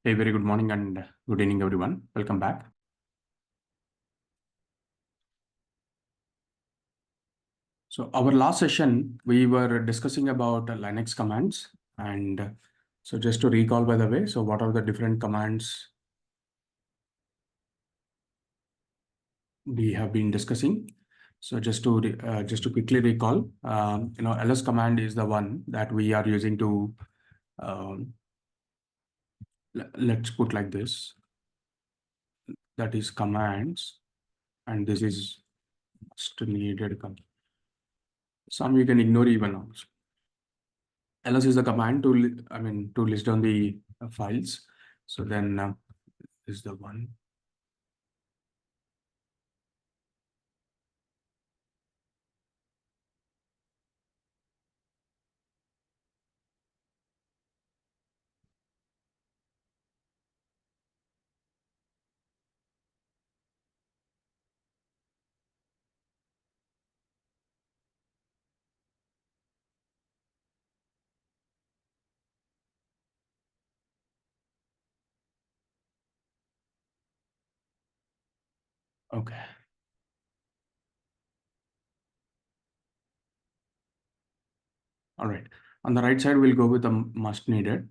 Hey, very good morning and good evening, everyone. Welcome back. So our last session, we were discussing about Linux commands. And so just to recall, by the way, so what are the different commands we have been discussing? So just to quickly recall, ls command is the one that we are using to, um, let's put like this, that is commands, and this is just needed. Some you can ignore even also. ls is the command to to list down the files. So then is the one. Okay. All right. On the right side, we'll go with the must needed.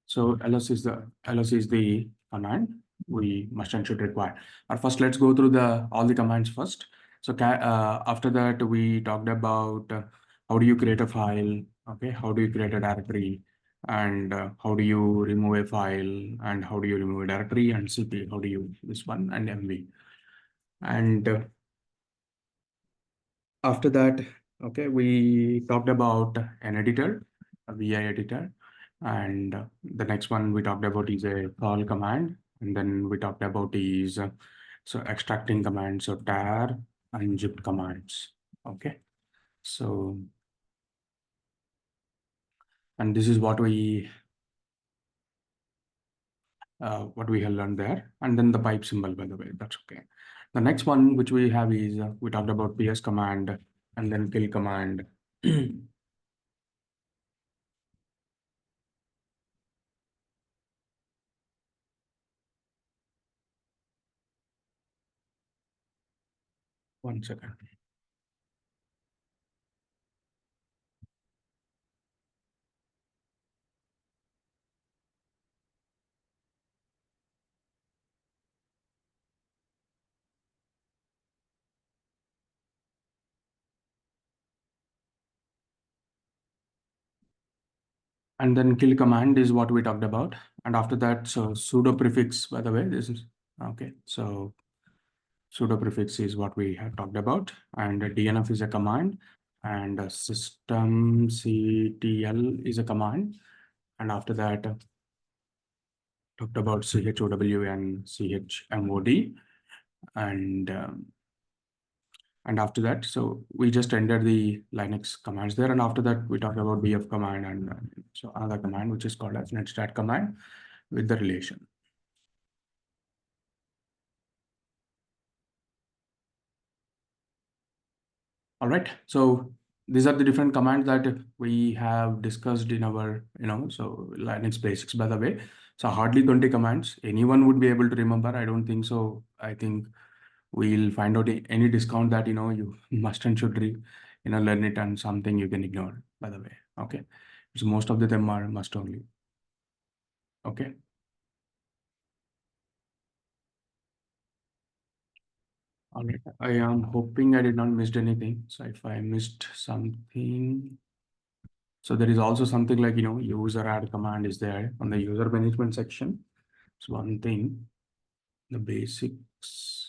So ls is the command we must and should require. But first, let's go through all the commands first. So after that, we talked about how do you create a file, okay? How do you create a directory, and how do you remove a file, and how do you remove a directory, and cp, how do you this one, and mv. And after that, okay, we talked about an editor, a vi editor, and the next one we talked about is a call command, and then we talked about is so extracting commands, so tar and zip commands. Okay, so and this is what we have learned there, and then the pipe symbol, by the way, that's okay. The next one which we have is we talked about ps command and then kill command. One second. And then kill command is what we talked about. And after that, so sudo prefix, by the way, this is okay. So sudo prefix is what we have talked about. And dnf is a command, and systemctl is a command. And after that, talked about chow and chmod. And and after that, so we just entered the Linux commands there. And after that, we talked about bf command and so another command, which is called as netstat command with the relation. All right. So these are the different commands that we have discussed in our, so Linux basics, by the way. So hardly 20 commands. Anyone would be able to remember. I don't think so. I think we'll find out any discount that, you must and should learn it, and something you can ignore, by the way. Okay. So most of them are must only. Okay. All right. I am hoping I did not missed anything. So if I missed something, so there is also something like, user add command is there on the user management section. It's one thing, the basics.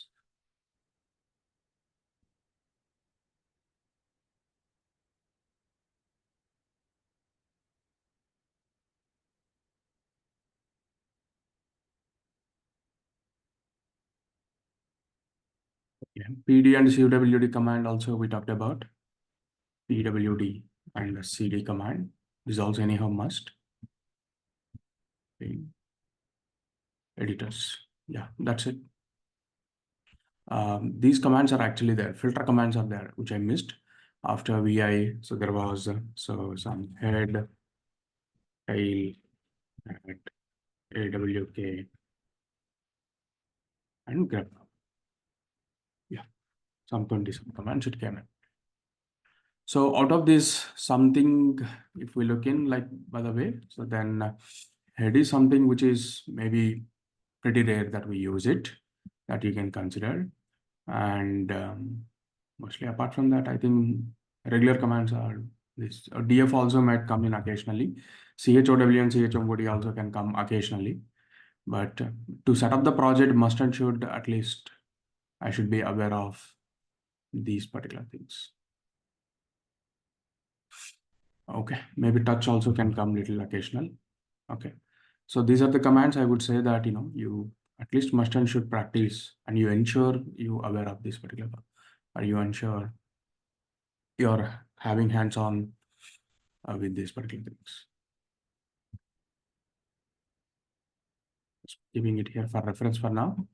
Yeah. PD and CWD command also we talked about. PWD and CD command is also anyhow must. Okay. Editors. Yeah, that's it. These commands are actually there. Filter commands are there, which I missed after VI. So there was so some head tail at awk and grep. Yeah, some 20 some commands it came in. So out of this something, if we look in, like, by the way, so then head is something which is maybe pretty rare that we use it, that you can consider. And mostly apart from that, I think regular commands are this. Df also might come in occasionally. Chow and chmod also can come occasionally. But to set up the project, must and should, at least I should be aware of these particular things. Okay, maybe touch also can come little occasional. Okay, so these are the commands I would say that you at least must and should practice, and you ensure you aware of this particular, or you ensure you're having hands-on with these particular things. Just giving it here for reference for now.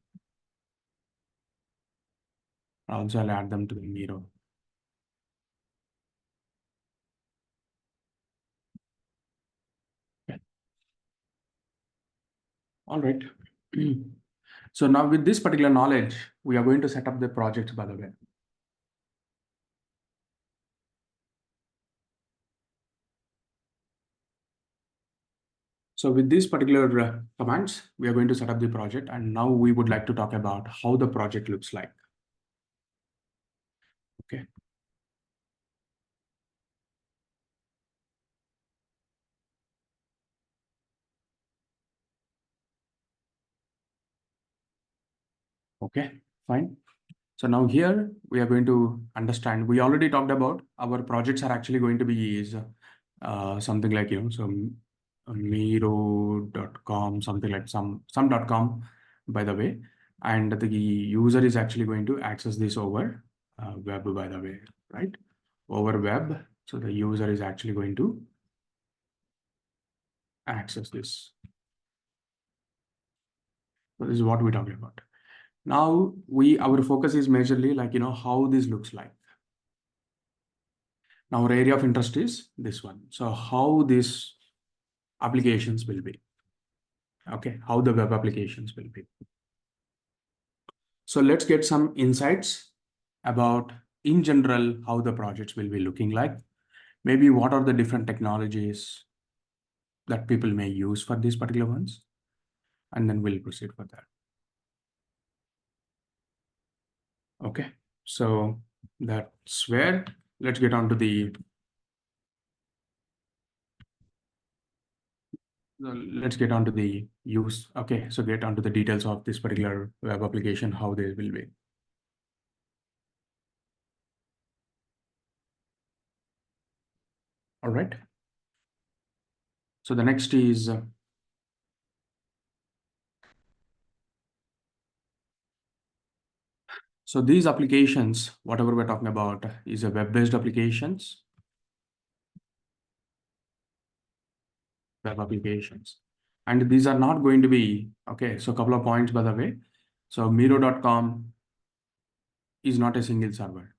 Also, I'll add them to the Miro. Okay. All right. So now with this particular knowledge, we are going to set up the project, by the way. So with these particular commands, we are going to set up the project. And now we would like to talk about how the project looks like. Okay. Okay, fine. So now here we are going to understand, we already talked about our projects are actually going to be is something like, so Miro.com, something like some.com, by the way. And the user is actually going to access this over web, by the way, right? Over web. So the user is actually going to access this. So this is what we're talking about. Now our focus is majorly like, how this looks like. Now our area of interest is this one. So how these applications will be. Okay, how the web applications will be. So let's get some insights about, in general, how the projects will be looking like. Maybe what are the different technologies that people may use for these particular ones. And then we'll proceed for that. Okay, so that's where, let's get on to the use. Okay, so get onto the details of this particular web application, how they will be. All right. So the next is so these applications, whatever we're talking about, is a web-based applications, web applications. And these are not going to be, okay, so a couple of points, by the way. So Miro.com is not a single server,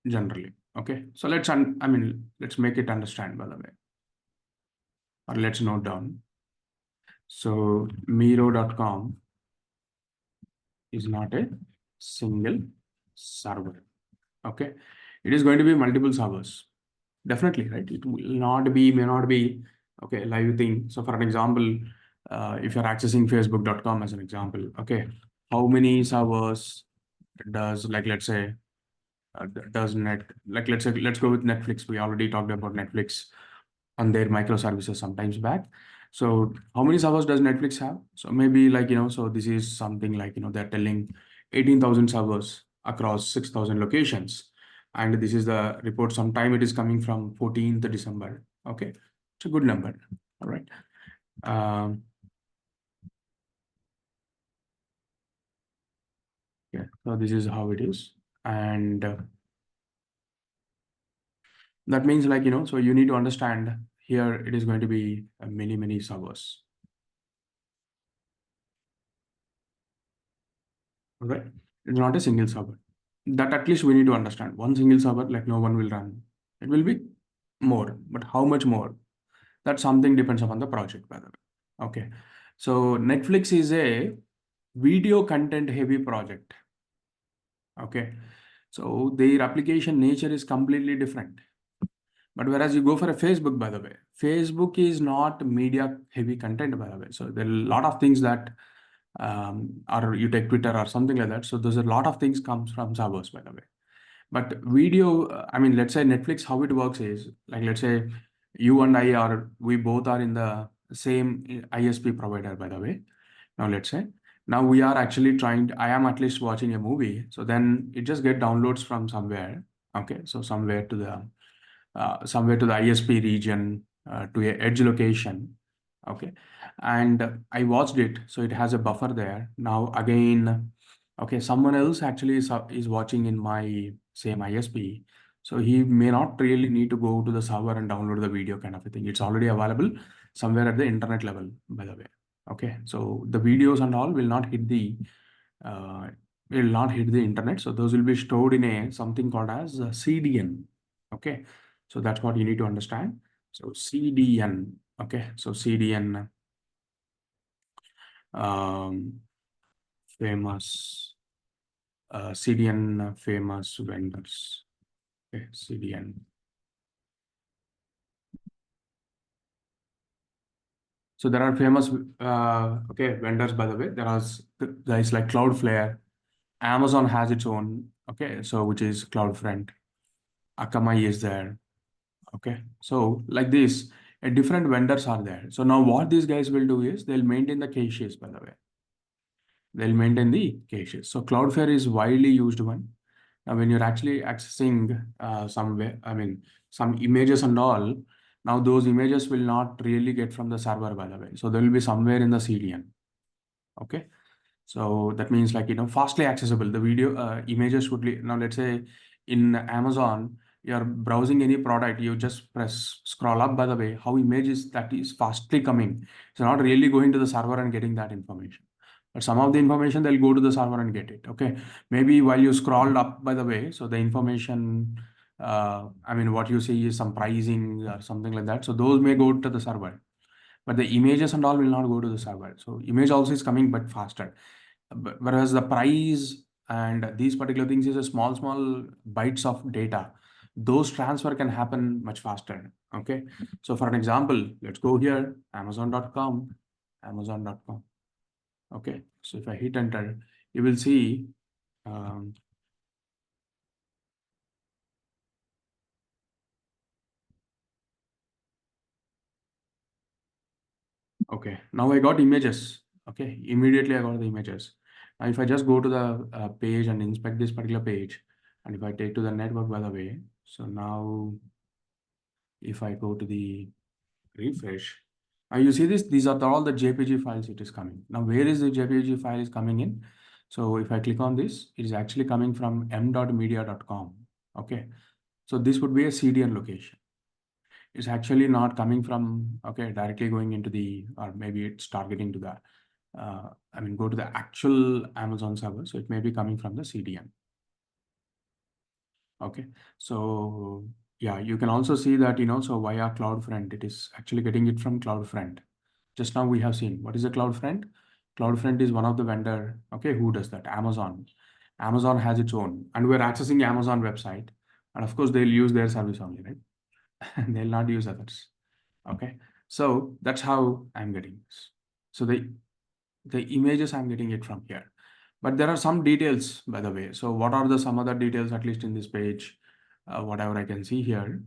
generally. Okay, so let's make it understand, by the way, or let's note down. So Miro.com is not a single server. Okay, it is going to be multiple servers. Definitely, right? It will not be, may not be, okay, live thing. So for an example, if you're accessing facebook.com as an example, okay, how many servers does, like, let's say, does net, like, let's say, let's go with Netflix. We already talked about Netflix on their microservices sometimes back. So how many servers does Netflix have? So maybe like, so this is something like, they're telling 18,000 servers across 6,000 locations. And this is the report. Sometime it is coming from 14th December. Okay, it's a good number. All right. Yeah, so this is how it is. And that means like, so you need to understand here it is going to be many servers. All right. It's not a single server. That at least we need to understand. One single server, like no one will run. It will be more, but how much more? That something depends upon the project, by the way. Okay. So Netflix is a video content heavy project. Okay. So their application nature is completely different. But whereas you go for a Facebook, by the way, Facebook is not media heavy content, by the way. So there are a lot of things that, or you take Twitter or something like that. So there's a lot of things comes from servers, by the way. But video, I mean, let's say Netflix, how it works is like, let's say you and I are, we both are in the same ISP provider, by the way. Now, let's say, now we are actually trying, I am at least watching a movie. So then it just get downloads from somewhere. Okay. So somewhere to the ISP region, to a edge location. Okay. And I watched it. So it has a buffer there. Now again, okay, someone else actually is watching in my same ISP. So he may not really need to go to the server and download the video kind of a thing. It's already available somewhere at the internet level, by the way. Okay. So the videos and all uh, will not hit the internet. So those will be stored in a something called as a CDN. Okay. So that's what you need to understand. So CDN. Okay. So CDN, um, famous, CDN famous vendors. Okay. CDN. So there are famous, okay, vendors, by the way. There are guys like Cloudflare. Amazon has its own, okay, so which is CloudFront. Akamai is there. Okay, so like this, different vendors are there. So now what these guys will do is they'll maintain the caches, by the way. They'll maintain the caches. So Cloudflare is widely used one. Now, when you're actually accessing I mean, some images and all, now those images will not really get from the server, by the way. So they will be somewhere in the CDN. Okay. So that means like, fastly accessible. The video images would now let's say in Amazon, you're browsing any product, you just press scroll up, by the way, how images that is fastly coming. So not really going to the server and getting that information. But some of the information they'll go to the server and get it. Okay. Maybe while you scrolled up, by the way, so the information, I mean, what you see is some pricing or something like that. So those may go to the server. But the images and all will not go to the server. So image also is coming, but faster. Whereas the price and these particular things is a small bytes of data. Those transfer can happen much faster. Okay. So for an example, let's go here, Amazon.com, Amazon.com. Okay. So if I hit enter, you will see, um, okay, now I got images. Okay, immediately I got the images. Now, if I just go to the page and inspect this particular page, and if I take to the network, by the way, so now if I go to the refresh, now you see this, these are all the JPG files it is coming. Now, where is the JPG file is coming in? So if I click on this, it is actually coming from m.media.com. Okay, so this would be a CDN location. It's actually not coming from, okay, directly going into the, or maybe it's targeting to the, I mean, go to the actual Amazon server. So it may be coming from the CDN. Okay. So yeah, you can also see that, so via CloudFront, it is actually getting it from CloudFront. Just now we have seen what is a CloudFront. CloudFront is one of the vendor, okay, who does that? Amazon. Amazon has its own, and we're accessing Amazon website. And of course, they'll use their service only, right? They'll not use others. Okay. So that's how I'm getting this. So the images I'm getting it from here. But there are some details, by the way. So what are the some other details, at least in this page, whatever I can see here.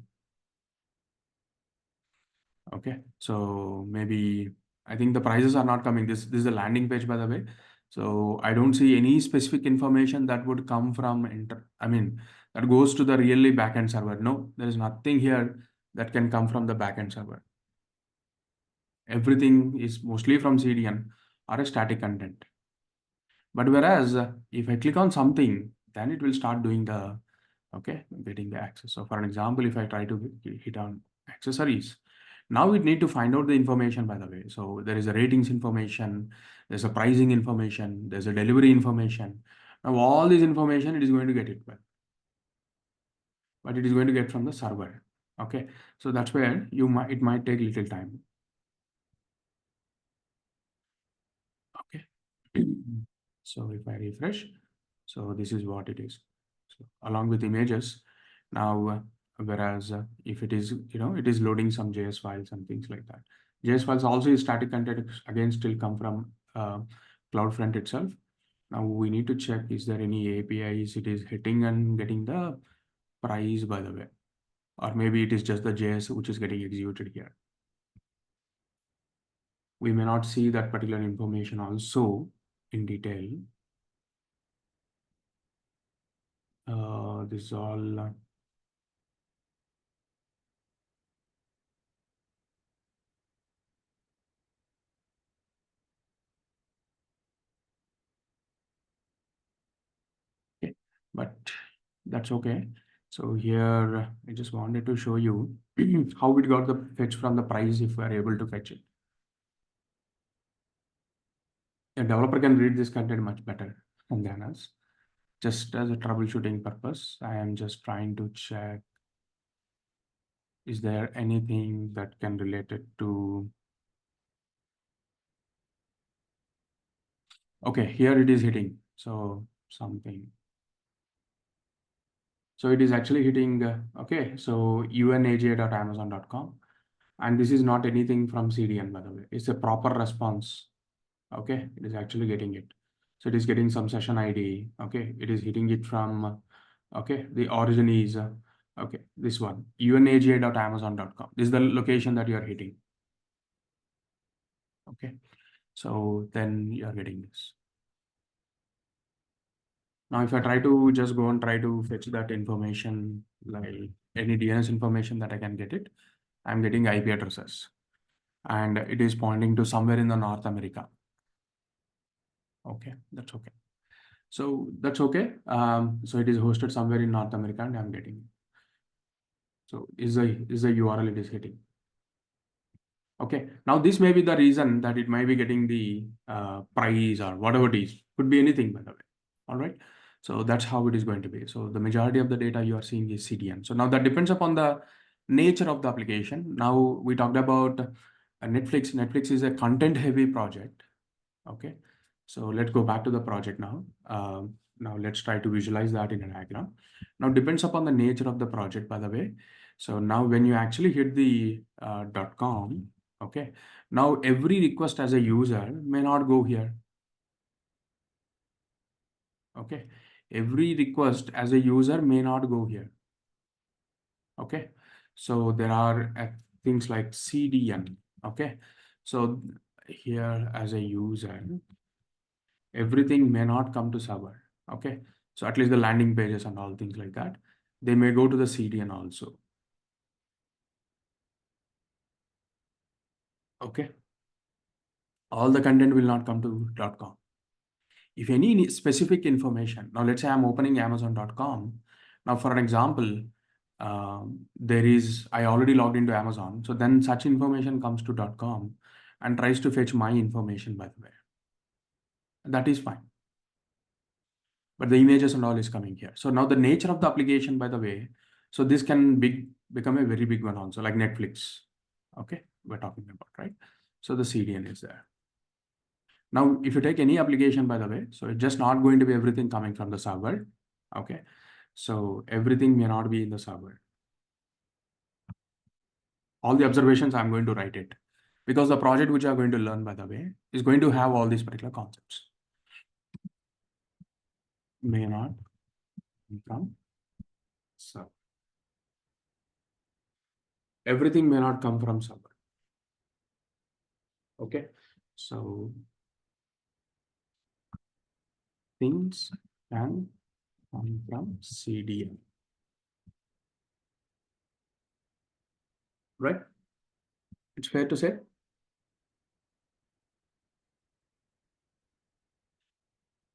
Okay. So maybe I think the prices are not coming. This is a landing page, by the way. So I don't see any specific information that would come from I mean, that goes to the really backend server. No, there is nothing here that can come from the backend server. Everything is mostly from CDN or a static content. But whereas if I click on something, then it will start doing the, okay, getting the access. So for an example, if I try to hit on accessories, now we need to find out the information, by the way. So there is a ratings information, there's a pricing information, there's a delivery information. Now all this information, it is going to get it, but it is going to get from the server. Okay, so that's where it might take little time. Okay. So if I refresh, so this is what it is. So along with images, now whereas if it is, it is loading some JS files and things like that. JS files also is static content, again still come from CloudFront itself. Now we need to check, is there any APIs it is hitting and getting the price, by the way, or maybe it is just the JS which is getting executed here. We may not see that particular information also in detail. This is all okay, but that's okay. So here I just wanted to show you how we got the fetch from the price if we are able to fetch it. A developer can read this content much better than us. Just as a troubleshooting purpose, I am just trying to check, is there anything that can relate it to. Okay, here it is hitting. So something. So it is actually hitting, okay, so unaj.amazon.com. And this is not anything from CDN, by the way. It's a proper response. Okay, it is actually getting it. So it is getting some session ID. Okay, it is hitting it from, okay, the origin is, okay, this one, unaj.amazon.com. This is the location that you are hitting. Okay, so then you are getting this. Now, if I try to just go and try to fetch that information, like any DNS information that I can get it, I'm getting IP addresses and it is pointing to somewhere in the North America. Okay, that's okay. So that's okay. So it is hosted somewhere in North America and I'm getting it. So is the URL it is hitting. Okay, now this may be the reason that it might be getting the price or whatever it is. Could be anything, by the way. All right. So that's how it is going to be. So the majority of the data you are seeing is CDN. So now that depends upon the nature of the application. Now we talked about Netflix. Netflix is a content heavy project. Okay. So let's go back to the project now. Now let's try to visualize that in a diagram. Now depends upon the nature of the project, by the way. So now when you actually hit the .com, okay, now every request as a user may not go here. Okay, every request as a user may not go here. Okay, so there are things like CDN. Okay, so here as a user, everything may not come to server. Okay, so at least the landing pages and all things like that, they may go to the CDN also. Okay, all the content will not come to .com. If any specific information, now let's say I'm opening Amazon.com. Now, for an example, I already logged into Amazon. So then such information comes to .com and tries to fetch my information, by the way. That is fine. But the images and all is coming here. So now the nature of the application, by the way, so this can become a very big one also, like Netflix. Okay, we're talking about, right? So the CDN is there. Now, if you take any application, by the way, so it's just not going to be everything coming from the server. Okay, so everything may not be in the server. All the observations, I'm going to write it because the project which I'm going to learn, by the way, is going to have all these particular concepts. May not come. So everything may not come from server. Okay, so things can come from CDN. Right? It's fair to say.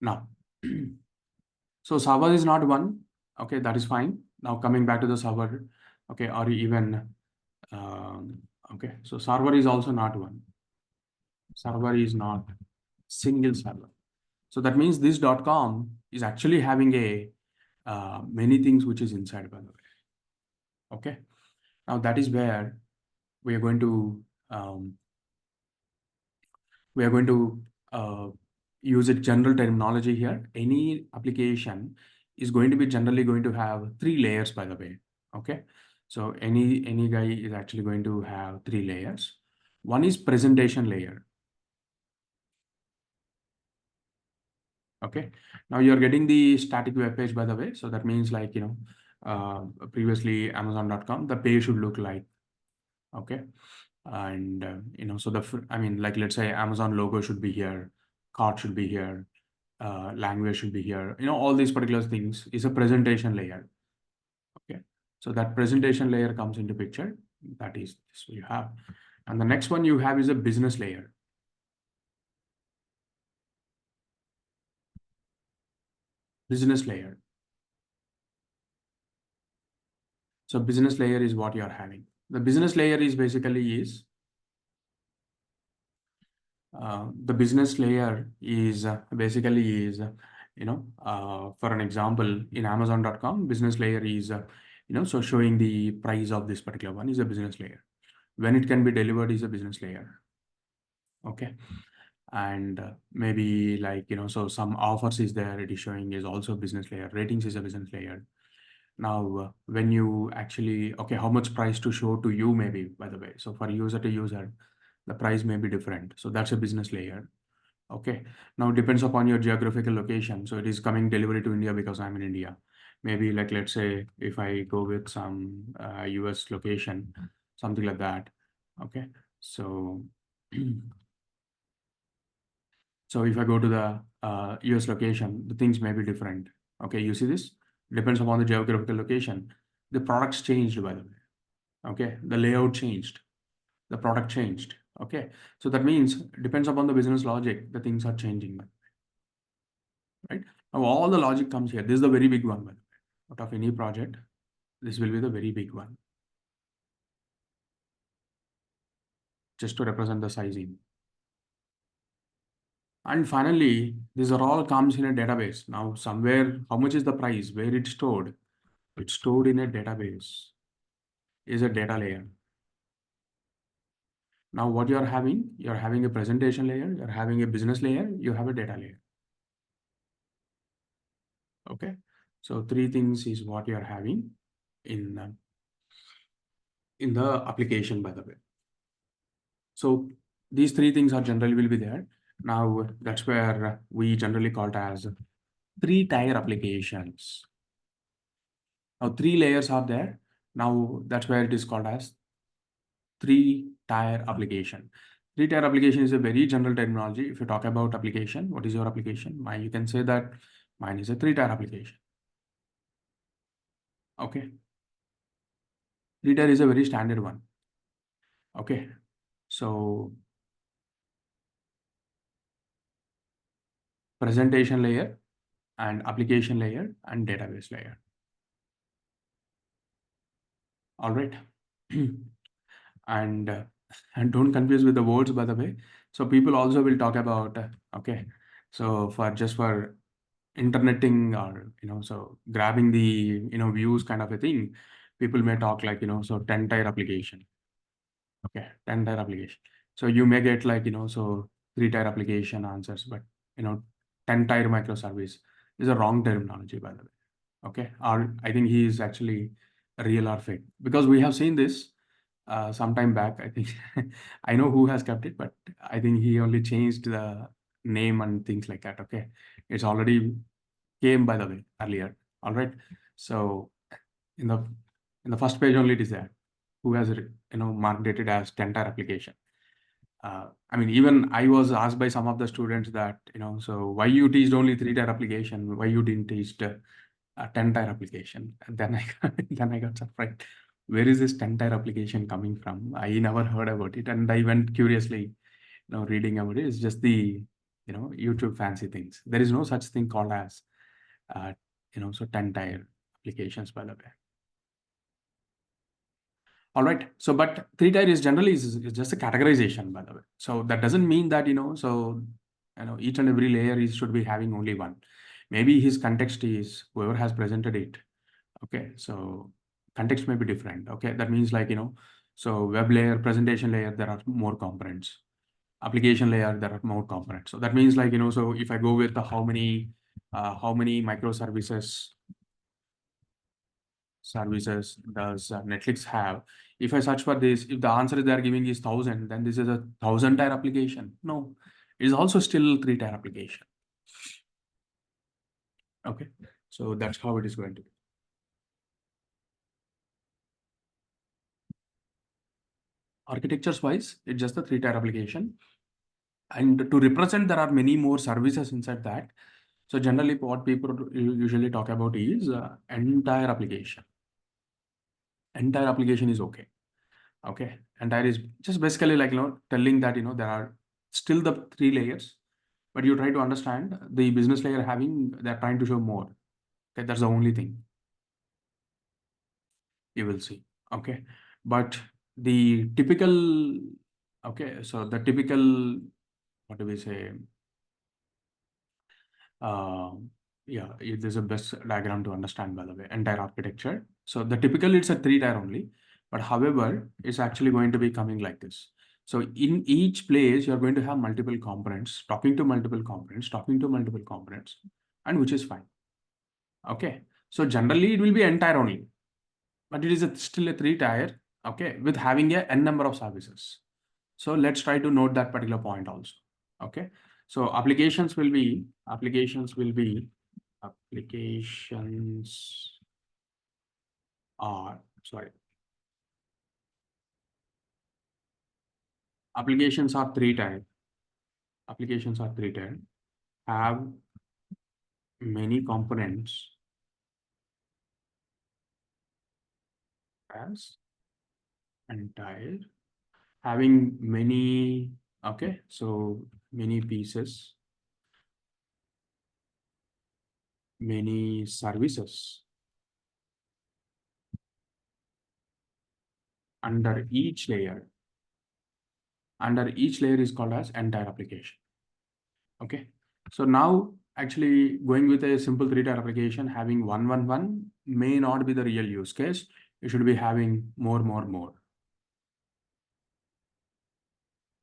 Now, so server is not one. Okay, that is fine. Now coming back to the server, okay, or even okay, so server is also not one. Server is not single server. So that means this .com is actually having a many things which is inside, by the way. Okay. Now that is where we are going to um, we are going to use a general terminology here. Any application is going to be generally going to have three layers, by the way. Okay, so any guy is actually going to have three layers. One is presentation layer. Okay, now you're getting the static web page, by the way. So that means, like, previously Amazon.com, the page should look like, okay. And so I mean, like, let's say Amazon logo should be here, cart should be here, language should be here. All these particular things is a presentation layer. Okay, so that presentation layer comes into picture. That is this you have. And the next one you have is a business layer. Business layer. So business layer is what you are having. The business layer is basically is the business layer is basically is for an example, in Amazon.com, business layer is so showing the price of this particular one is a business layer. When it can be delivered is a business layer. Okay, and maybe, like, so some offers is there, it is showing is also business layer. Ratings is a business layer. Now when you actually, okay, how much price to show to you, maybe, by the way, so for user to user, the price may be different, so that's a business layer. Okay, now depends upon your geographical location. So it is coming delivery to India because I'm in India. Maybe, like, let's say if I go with some US location, something like that. Okay, so so if I go to the US location, the things may be different. Okay, you see this? Depends upon the geographical location. The products changed, by the way. Okay, the layout changed, the product changed. Okay, so that means depends upon the business logic, the things are changing, right? Now all the logic comes here. This is the very big one, by the way. Out of any project, this will be the very big one, just to represent the sizing. And finally, these are all comes in a database. Now somewhere, how much is the price? Where it's stored? It's stored in a database. Is a data layer. Now what you're having a presentation layer, you're having a business layer, you have a data layer. Okay, so three things is what you're having in the application, by the way. So these three things are generally will be there. Now that's where we generally call it as three-tier applications. Now three layers are there. Now that's where it is called as three-tier application. Three-tier application is a very general terminology. If you talk about application, what is your application? You can say that mine is a three-tier application. Okay. Three-tier is a very standard one. Okay. So presentation layer and application layer and database layer. All right. and and don't confuse with the words, by the way. So people also will talk about okay, so for just for interneting, or so grabbing the views kind of a thing, people may talk like, so 10-tier application. Okay, 10-tier application. So you may get like, so 3-tier application answers, but 10-tier microservice is a wrong terminology, by the way. Okay, or I think he is actually real or fake, because we have seen this some time back. I think I know who has kept it, but I think he only changed the name and things like that. Okay, it's already came, by the way, earlier. All right, so in the first page only it is there, who has marked it as 10-tier application. I mean, even I was asked by some of the students that, so why you teached only 3-tier application, why you didn't teach a 10-tier application? And then then I got surprised. Where is this 10-tier application coming from? I never heard about it, and I went curiously, reading about it. It's just the YouTube fancy things. There is no such thing called as uh, so 10-tier applications, by the way. All right. So, but 3-tier is generally is just a categorization, by the way. So that doesn't mean that, so, each and every layer is should be having only one. Maybe his context is whoever has presented it. Okay. So context may be different. Okay, that means like, so web layer, presentation layer, there are more components. Application layer, there are more components. So that means like, so if I go with the how many microservices services does Netflix have? If I search for this, if the answer is they are giving is 1,000, then this is a 1,000 tier application. No, it is also still 3 tier application. Okay, so that's how it is going to be. Architectures wise, it's just a 3 tier application. And to represent, there are many more services inside that. So generally, what people usually talk about is entire application. Entire application is okay. Okay, entire is just basically like telling that there are still the 3 layers, but you try to understand the business layer having they're trying to show more. Okay, that's the only thing you will see. Okay, but the typical so the typical, what do we say? Uh, yeah, this is a best diagram to understand, by the way, entire architecture. So the typical it's a 3 tier only, but however, it's actually going to be coming like this. So in each place, you're going to have multiple components, talking to multiple components, and which is fine. Okay. So generally it will be entire only, but it is still a 3 tier, okay, with having a n number of services. So let's try to note that particular point also. Okay. So applications are, sorry, applications are 3 tier. Applications are 3 tier, have many components as entire, having many, okay, so many pieces, many services under each layer. Under each layer is called as entire application. Okay. So now actually going with a simple 3 tier application having 111 may not be the real use case. You should be having more.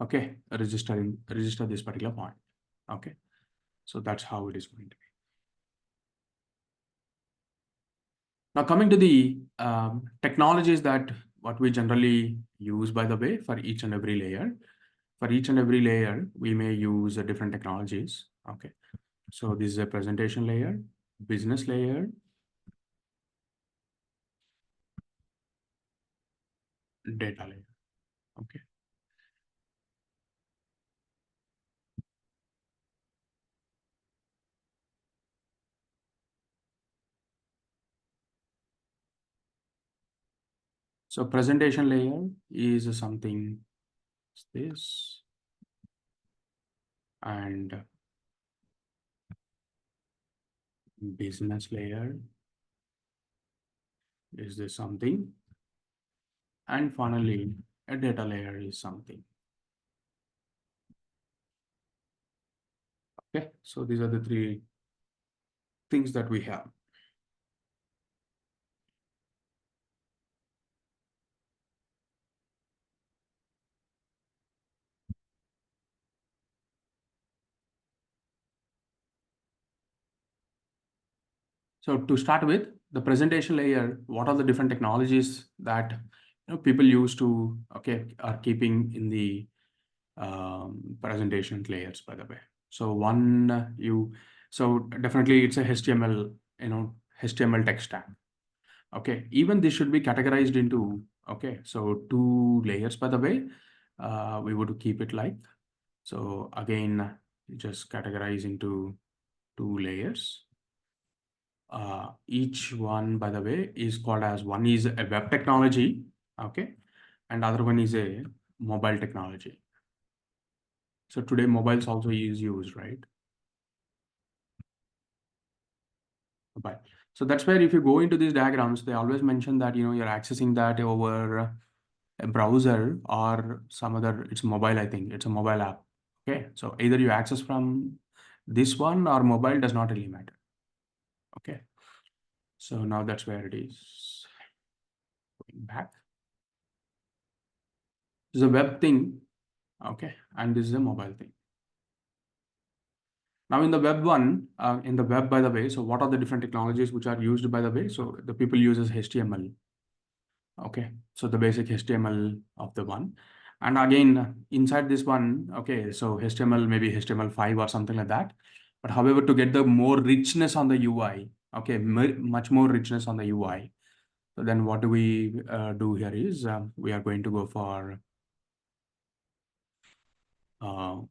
Okay. Register this particular point. Okay. So that's how it is going to be. Now coming to the technologies that what we generally use, by the way, for each and every layer. For each and every layer, we may use different technologies. Okay. So this is a presentation layer, business layer, data layer. Okay. So presentation layer is something this, and business layer is this something, and finally a data layer is something. Okay, so these are the 3 things that we have. So to start with the presentation layer, what are the different technologies that people use to are keeping in the presentation layers, by the way. So so definitely it's a HTML, HTML text stack. Okay, even this should be categorized into, okay, so 2 layers, by the way. We would keep it like, so again, just categorize into 2 layers. Each one, by the way, is called as, one is a web technology, okay, and other one is a mobile technology. So today mobiles also is used, right? Mobile. So that's where if you go into these diagrams, they always mention that you're accessing that over a browser or some other, it's mobile, I think it's a mobile app. Okay, so either you access from this one or mobile, does not really matter. Okay, so now that's where it is. back. This is a web thing, okay, and this is a mobile thing. Now in the web one, in the web, by the way, so what are the different technologies which are used, by the way? So the people uses HTML, okay, so the basic HTML of the one. And again, inside this one, okay, so HTML, maybe HTML5 or something like that. But however, to get the more richness on the UI, okay, much more richness on the UI. So then what do we do here is we are going to go for um,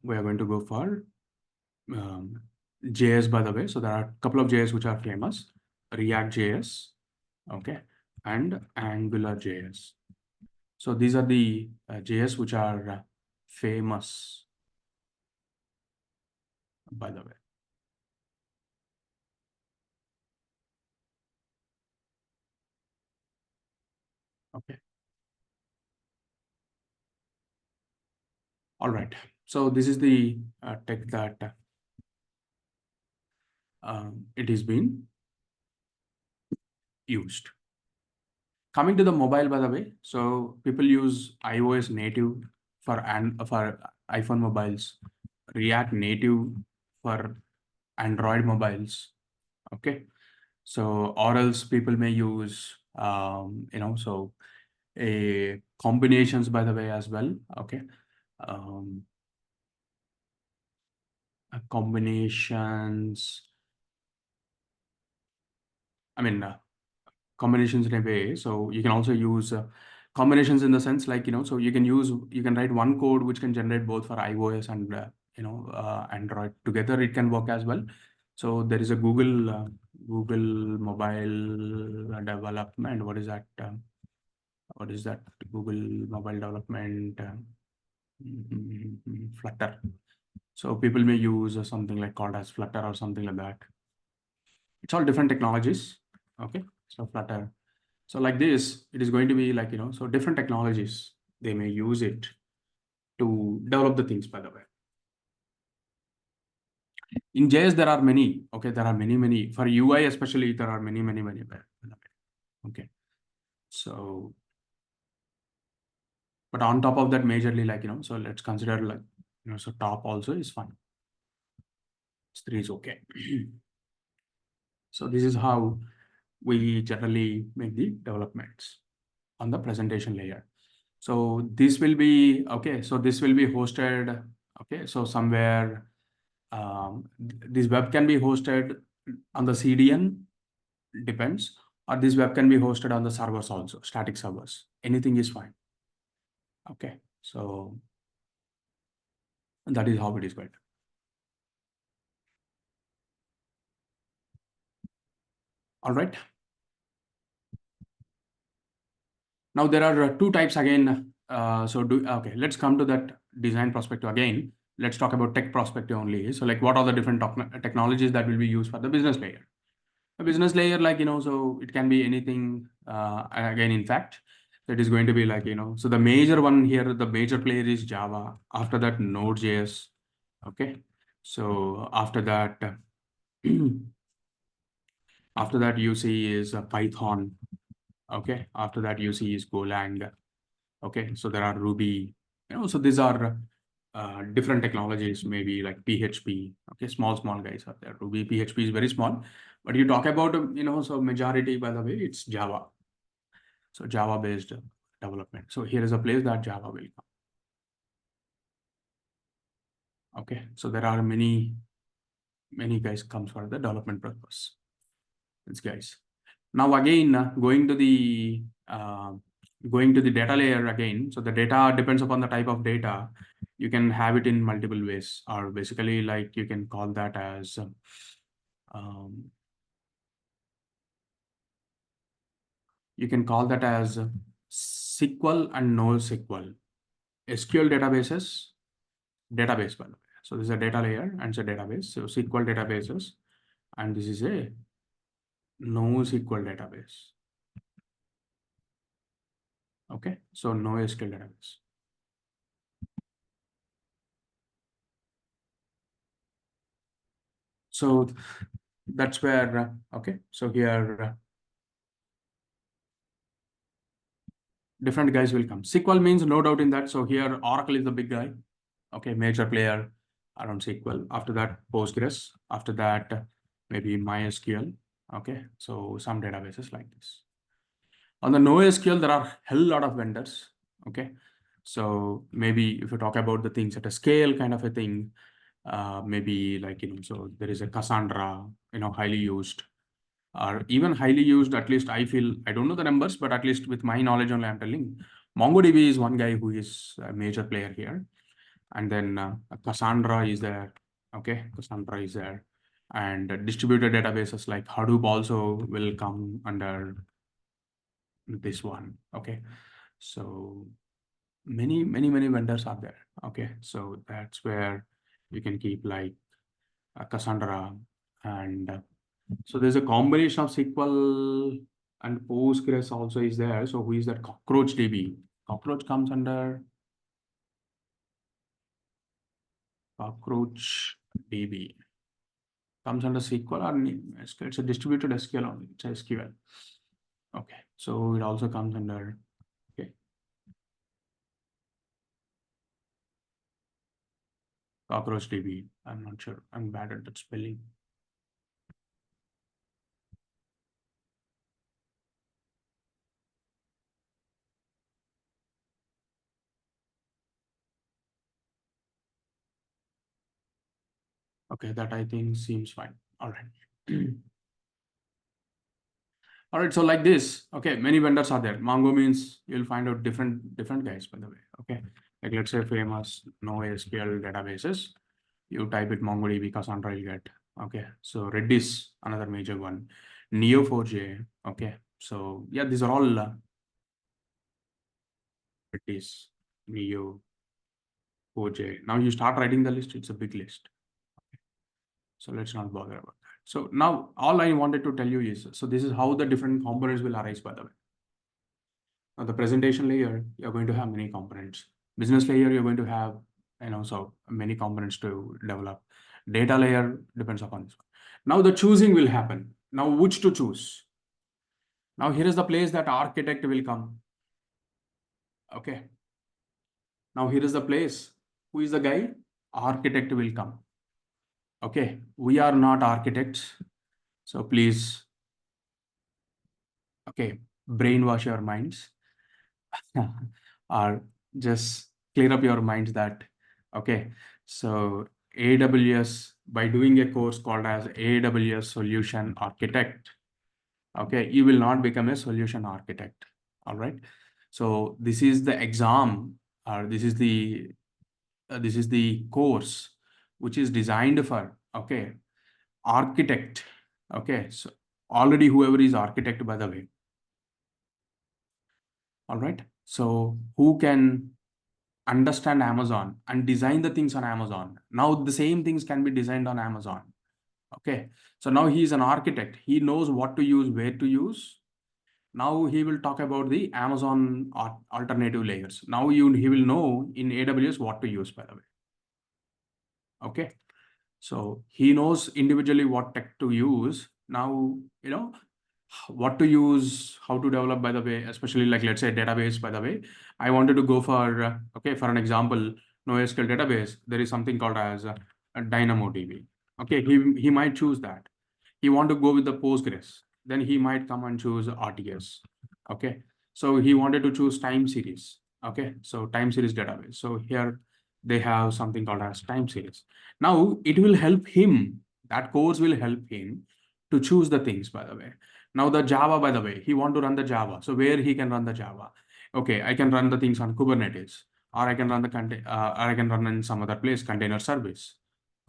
JS, by the way. So there are a couple of JS which are famous: React JS, okay, and Angular JS. So these are the JS which are famous, by the way. Okay. All right. So this is the tech that it is being used. Coming to the mobile, by the way, so people use iOS native for iPhone mobiles, React native for Android mobiles. Okay, so or else people may use so a combinations, by the way, as well. Okay, um, combinations. I mean, combinations in a way. So you can also use combinations in the sense like, so you can write one code which can generate both for iOS and, Android together. It can work as well. So there is a Google mobile development. What is that? What is that? Google mobile development, Flutter. So people may use something like called as Flutter or something like that. It's all different technologies. Okay. So Flutter. So like this, it is going to be like, so different technologies, they may use it to develop the things, by the way. In JS, there are many, okay, there are many. For UI especially, there are many, by the way. Okay. So, but on top of that, majorly like, so let's consider like, so top also is fine. S3 is okay. So this is how we generally make the developments on the presentation layer. So this will be, okay, so this will be hosted, okay, so somewhere this web can be hosted on the CDN, depends, or this web can be hosted on the servers also, static servers. Anything is fine. Okay, so that is how it is going. All right. Now there are two types again. Okay, let's come to that design perspective again. Let's talk about tech perspective only. So like what are the different technologies that will be used for the business layer? A business layer, like, so it can be anything, again, in fact, that is going to be like, so the major one here, the major player is Java. After that, Node.js. Okay. So after that, after that you see is Python. Okay. After that you see is Golang. Okay. So there are Ruby, so these are different technologies, maybe like PHP. Okay. Small guys are there. Ruby, PHP is very small, but you talk about, so majority, by the way, it's Java. So Java based development. So here is a place that Java will come. Okay. So there are many guys comes for the development purpose. These guys. Now again, going to the data layer again. So the data depends upon the type of data. You can have it in multiple ways, or basically like you can call that as um, you can call that as SQL and NoSQL. SQL databases, database, by the way. So this is a data layer and it's a database. So SQL databases, and this is a NoSQL database. Okay, so NoSQL database. So that's where, okay, so here different guys will come. SQL means no doubt in that. So here Oracle is the big guy. Okay, major player around SQL. After that, Postgres. After that, maybe MySQL. Okay, so some databases like this. On the NoSQL, there are hell lot of vendors. Okay, so maybe if you talk about the things at a scale kind of a thing, maybe like, so there is a Cassandra, highly used, or even highly used, at least I feel, I don't know the numbers, but at least with my knowledge only I'm telling, MongoDB is one guy who is a major player here. And then Cassandra is there. Okay, Cassandra is there. And distributed databases like Hadoop also will come under this one. Okay, so many vendors are there. Okay, so that's where you can keep like Cassandra. And so there's a combination of SQL and Postgres also is there. So who is that? Cockroach DB. Cockroach comes under Cockroach DB. Comes under SQL or SQL. It's a distributed SQL only. It's SQL. Okay, so it also comes under, okay, Cockroach DB. I'm not sure. I'm bad at that spelling. Okay, that I think seems fine. All right. All right, so like this, okay, many vendors are there. Mongo means you'll find out different guys, by the way. Okay, like let's say famous NoSQL databases. You type it MongoDB, Cassandra, you'll get. Okay, so Redis, another major one. Neo4j. Okay, so yeah, these are all Redis, Neo4j. Now you start writing the list, it's a big list. So let's not bother about that. So now all I wanted to tell you is, so this is how the different components will arise, by the way. Now the presentation layer, you're going to have many components. Business layer, you're going to have, so many components to develop. Data layer depends upon this. Now the choosing will happen. Now which to choose? Now here is the place that architect will come. Okay. Now here is the place. Who is the guy? Architect will come. Okay. We are not architects. So please, okay, brainwash your minds. Or just clear up your minds that, okay, so AWS, by doing a course called as AWS Solution Architect, okay, you will not become a solution architect. All right. So this is the exam, or this is the course which is designed for, okay, architect. Okay, so already whoever is architect, by the way. All right. So who can understand Amazon and design the things on Amazon. Now the same things can be designed on Amazon. Okay. So now he is an architect. He knows what to use, where to use. Now he will talk about the Amazon alternative layers. Now he will know in AWS what to use, by the way. Okay. So he knows individually what tech to use. Now, what to use, how to develop, by the way, especially like, let's say database, by the way, I wanted to go for, okay, for an example, NoSQL database, there is something called as a DynamoDB. Okay, he might choose that. He want to go with the Postgres, then he might come and choose RTS. Okay, so he wanted to choose time series. Okay, so time series database. So here they have something called as time series. Now it will help him, that course will help him to choose the things, by the way. Now the Java, by the way, he want to run the Java. So where he can run the Java? Okay, I can run the things on Kubernetes, or I can run or I can run in some other place, container service.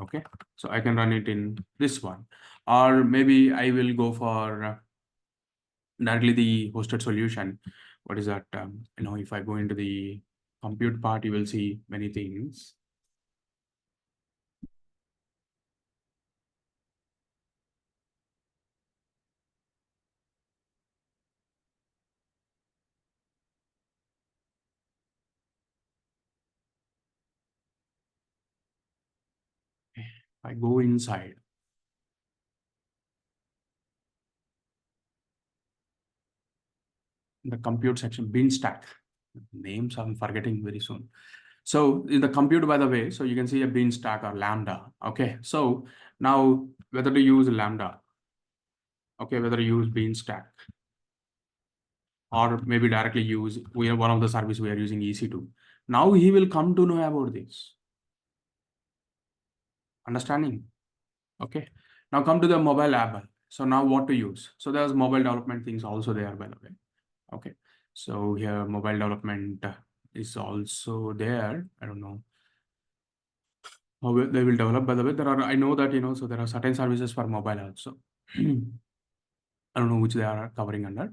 Okay, so I can run it in this one, or maybe I will go for directly the hosted solution. What is that? If I go into the compute part, you will see many things. If I go inside the compute section, bin stack. names I'm forgetting very soon. So in the compute, by the way, so you can see a beanstalk or lambda. Okay, so now whether to use lambda, okay, whether to use beanstalk, or maybe directly use one of the service we are using EC2. Now he will come to know about this. Understanding? Okay. Now come to the mobile app. So now what to use? So there's mobile development things also there, by the way. Okay. So here mobile development is also there. I don't know how they will develop. By the way, there are, I know that, so there are certain services for mobile also. I don't know which they are covering under,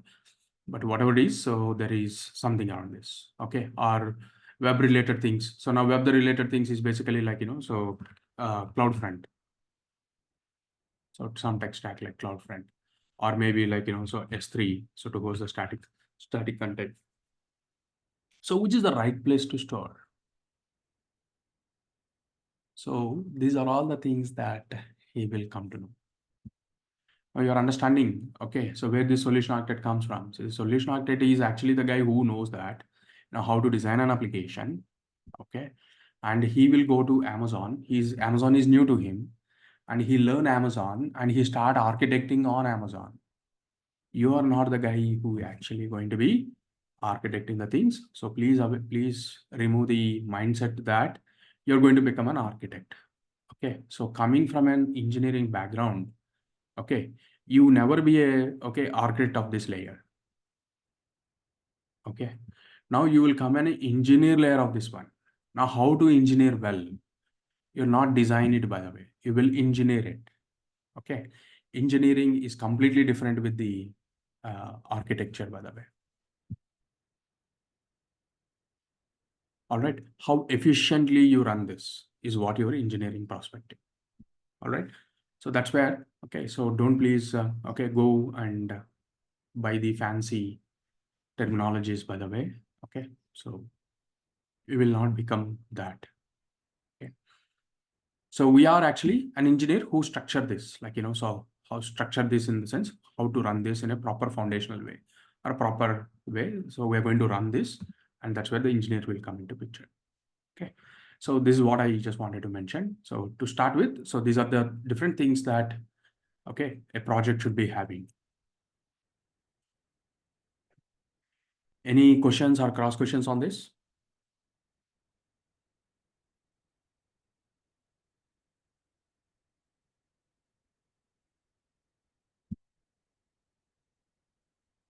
but whatever it is, so there is something around this. Okay. Or web related things. So now web related things is basically like, so CloudFront. So some tech stack like CloudFront, or maybe like, so S3, so to host the static content. So which is the right place to store? So these are all the things that he will come to know. Now your understanding, okay, so where this solution architect comes from. So the solution architect is actually the guy who knows that, how to design an application, okay, and he will go to Amazon. Amazon is new to him, and he learn Amazon and he start architecting on Amazon. You are not the guy who actually going to be architecting the things. So please remove the mindset that you're going to become an architect. Okay. So coming from an engineering background, okay, you never be a architect of this layer. Okay. Now you will come an engineer layer of this one. Now how to engineer well? You'll not design it, by the way. You will engineer it. Okay. Engineering is completely different with the architecture, by the way. All right. How efficiently you run this is what your engineering perspective. All right. So that's where, okay. So don't please, go and buy the fancy terminologies, by the way. Okay. So you will not become that. Okay. So we are actually an engineer who structure this, like, so how structure this in the sense, how to run this in a proper foundational way or proper way. So we're going to run this, and that's where the engineer will come into picture. Okay, so this is what I just wanted to mention. So to start with, so these are the different things that, okay, a project should be having. Any questions or cross questions on this?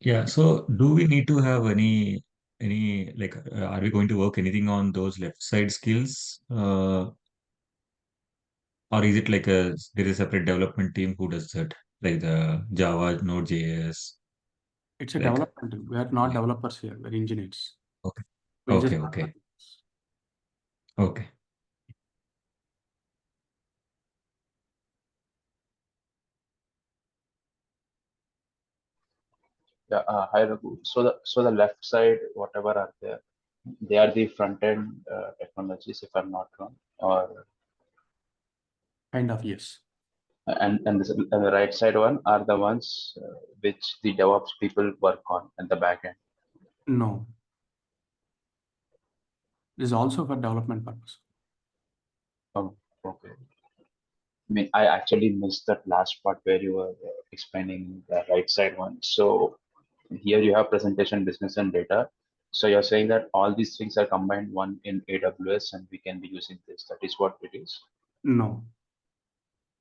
Yeah. So do we need to have any like are we going to work anything on those left side skills? Or is it like there is a separate development team who does that, like the Java, Node.js, It's a like development. We are not yeah. developers here. We're engineers. Okay. We'll just Okay, run the okay. things. Okay. Yeah, hi Raghu. So the left side, whatever are there, they are the front end technologies, if I'm not wrong, or Kind of, yes. and the right side one are the ones which the DevOps people work on at the back end. No, this is also for development purpose. Oh, okay. I mean, I actually missed that last part where you were explaining the right side one. So here you have presentation, business, and data. So you're saying that all these things are combined one in AWS, and we can be using this. That is what it is. No.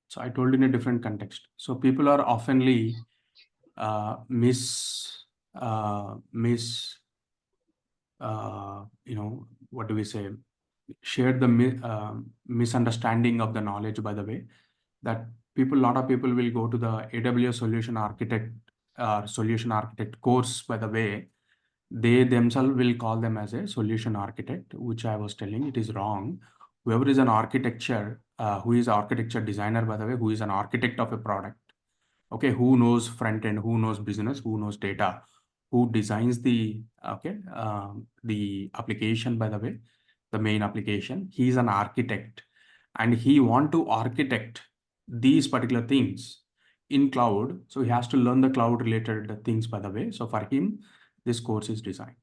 So I told in a different context. So people are oftenly miss what do we say, share the misunderstanding of the knowledge, by the way, that lot of people will go to the AWS solution architect course, by the way. They themselves will call them as a solution architect, which I was telling it is wrong. Whoever is an architecture, who is architecture designer, by the way, who is an architect of a product, okay, who knows front end, who knows business, who knows data, who designs the application, by the way, the main application. He is an architect, and he want to architect these particular things in cloud. So he has to learn the cloud related things, by the way. So for him, this course is designed.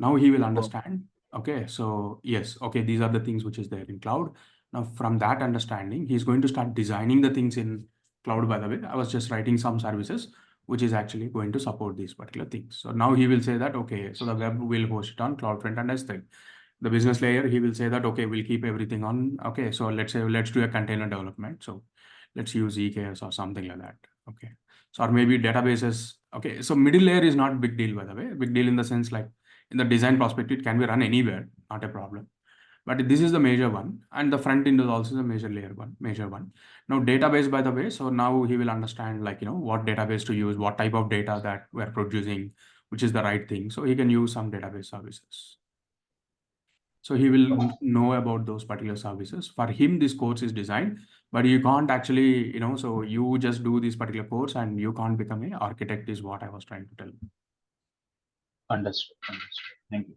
Now he will understand, okay, so yes, okay, these are the things which is there in cloud. Now from that understanding, he's going to start designing the things in cloud. By the way, I was just writing some services which is actually going to support these particular things. So now he will say that, okay, so the web will host it on CloudFront and S3. The business layer, he will say that, okay, we'll keep everything on. Okay, so let's say, let's do a container development. So let's use EKS or something like that. Okay. So, or maybe databases. Okay. So middle layer is not big deal, by the way. Big deal in the sense like in the design perspective, it can be run anywhere, not a problem. But this is the major one. And the front end is also the major layer one, major one. Now database, by the way, so now he will understand like, what database to use, what type of data that we're producing, which is the right thing. So he can use some database services. So he will know about those particular services. For him, this course is designed, but you can't actually, so you just do this particular course and you can't become an architect is what I was trying to tell. Understood. Understood. Thank you.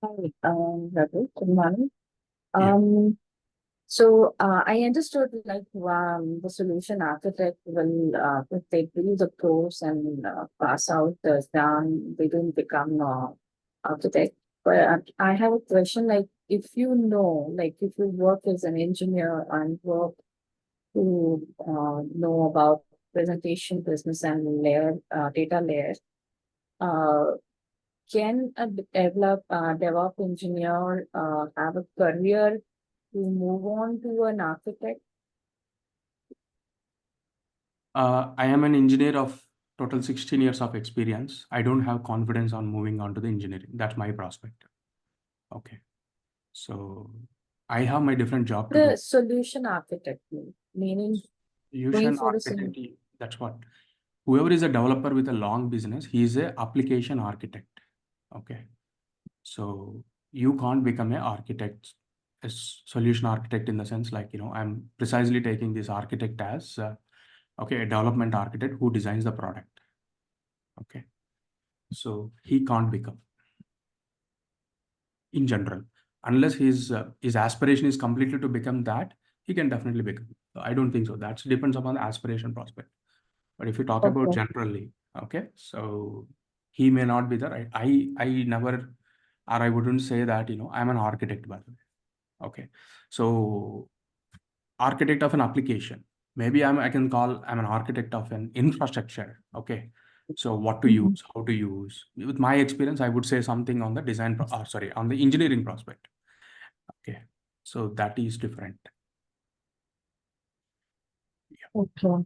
Hi, Ravi, good morning. Yeah. I understood like the solution architect will if they do the course and pass out the exam, they don't become architect. But I have a question like if you know, like if you work as an engineer and work to know about presentation business and layer data layers, uh, can a DevOps engineer have a career to move on to an architect? I am an engineer of total 16 years of experience. I don't have confidence on moving on to the engineering. That's my perspective. Okay. So I have my different job to The do. solution architect, meaning going Solution for the architect, that's what. Whoever is a developer with a long business, he is a application architect. Okay. So you can't become an architect, solution architect in the sense like, I'm precisely taking this architect as, okay, a development architect who designs the product. Okay. So he can't become in general, unless his aspiration is completely to become that, he can definitely become. So I don't think so. That depends upon the aspiration prospect. But if you talk about okay. generally, okay, so he may not be the right. I never, or I wouldn't say that, I'm an architect, by the way. Okay. So architect of an application. Maybe I can call I'm an architect of an infrastructure. Okay. So what to Mhm. use, how to use. With my experience, I would say something on the on the engineering prospect. Okay. So that is different. Okay.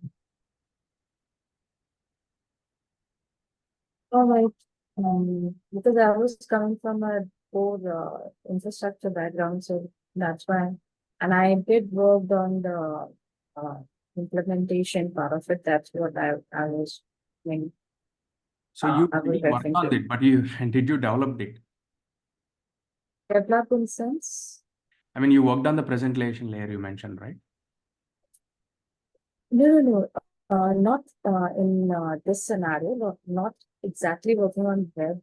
All right. Because I was coming from a core infrastructure background, so that's why. And I did work on the uh, implementation part of it. That's what I was doing. So you I was didn't work referring on to. it, but you did you develop it? Develop in sense? I mean, you worked on the presentation layer you mentioned, right? No. Not in this scenario, not exactly working on web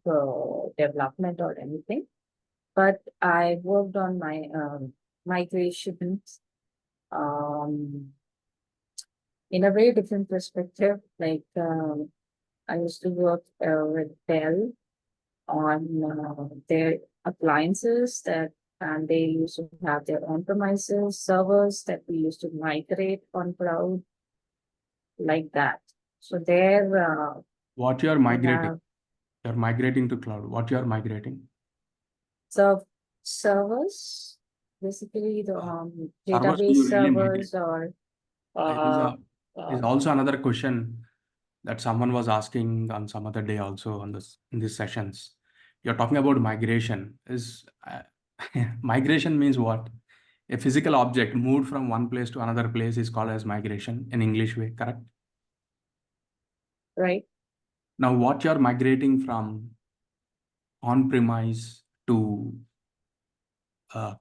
development or anything, but I worked on my migrations in a very different perspective. Like I used to work with Dell on their appliances and they used to have their on-premises servers that we used to migrate on cloud like that. So there What you are we migrating? have You're migrating to cloud. What you are migrating? servers, basically the Servers, do database you really migrate? servers or Is, uh, is uh, also another question that someone was asking on some other day also on this in these sessions. You're talking about migration. Is migration means what? A physical object moved from one place to another place is called as migration in English way, correct? right? Now, what you're migrating from on-premise to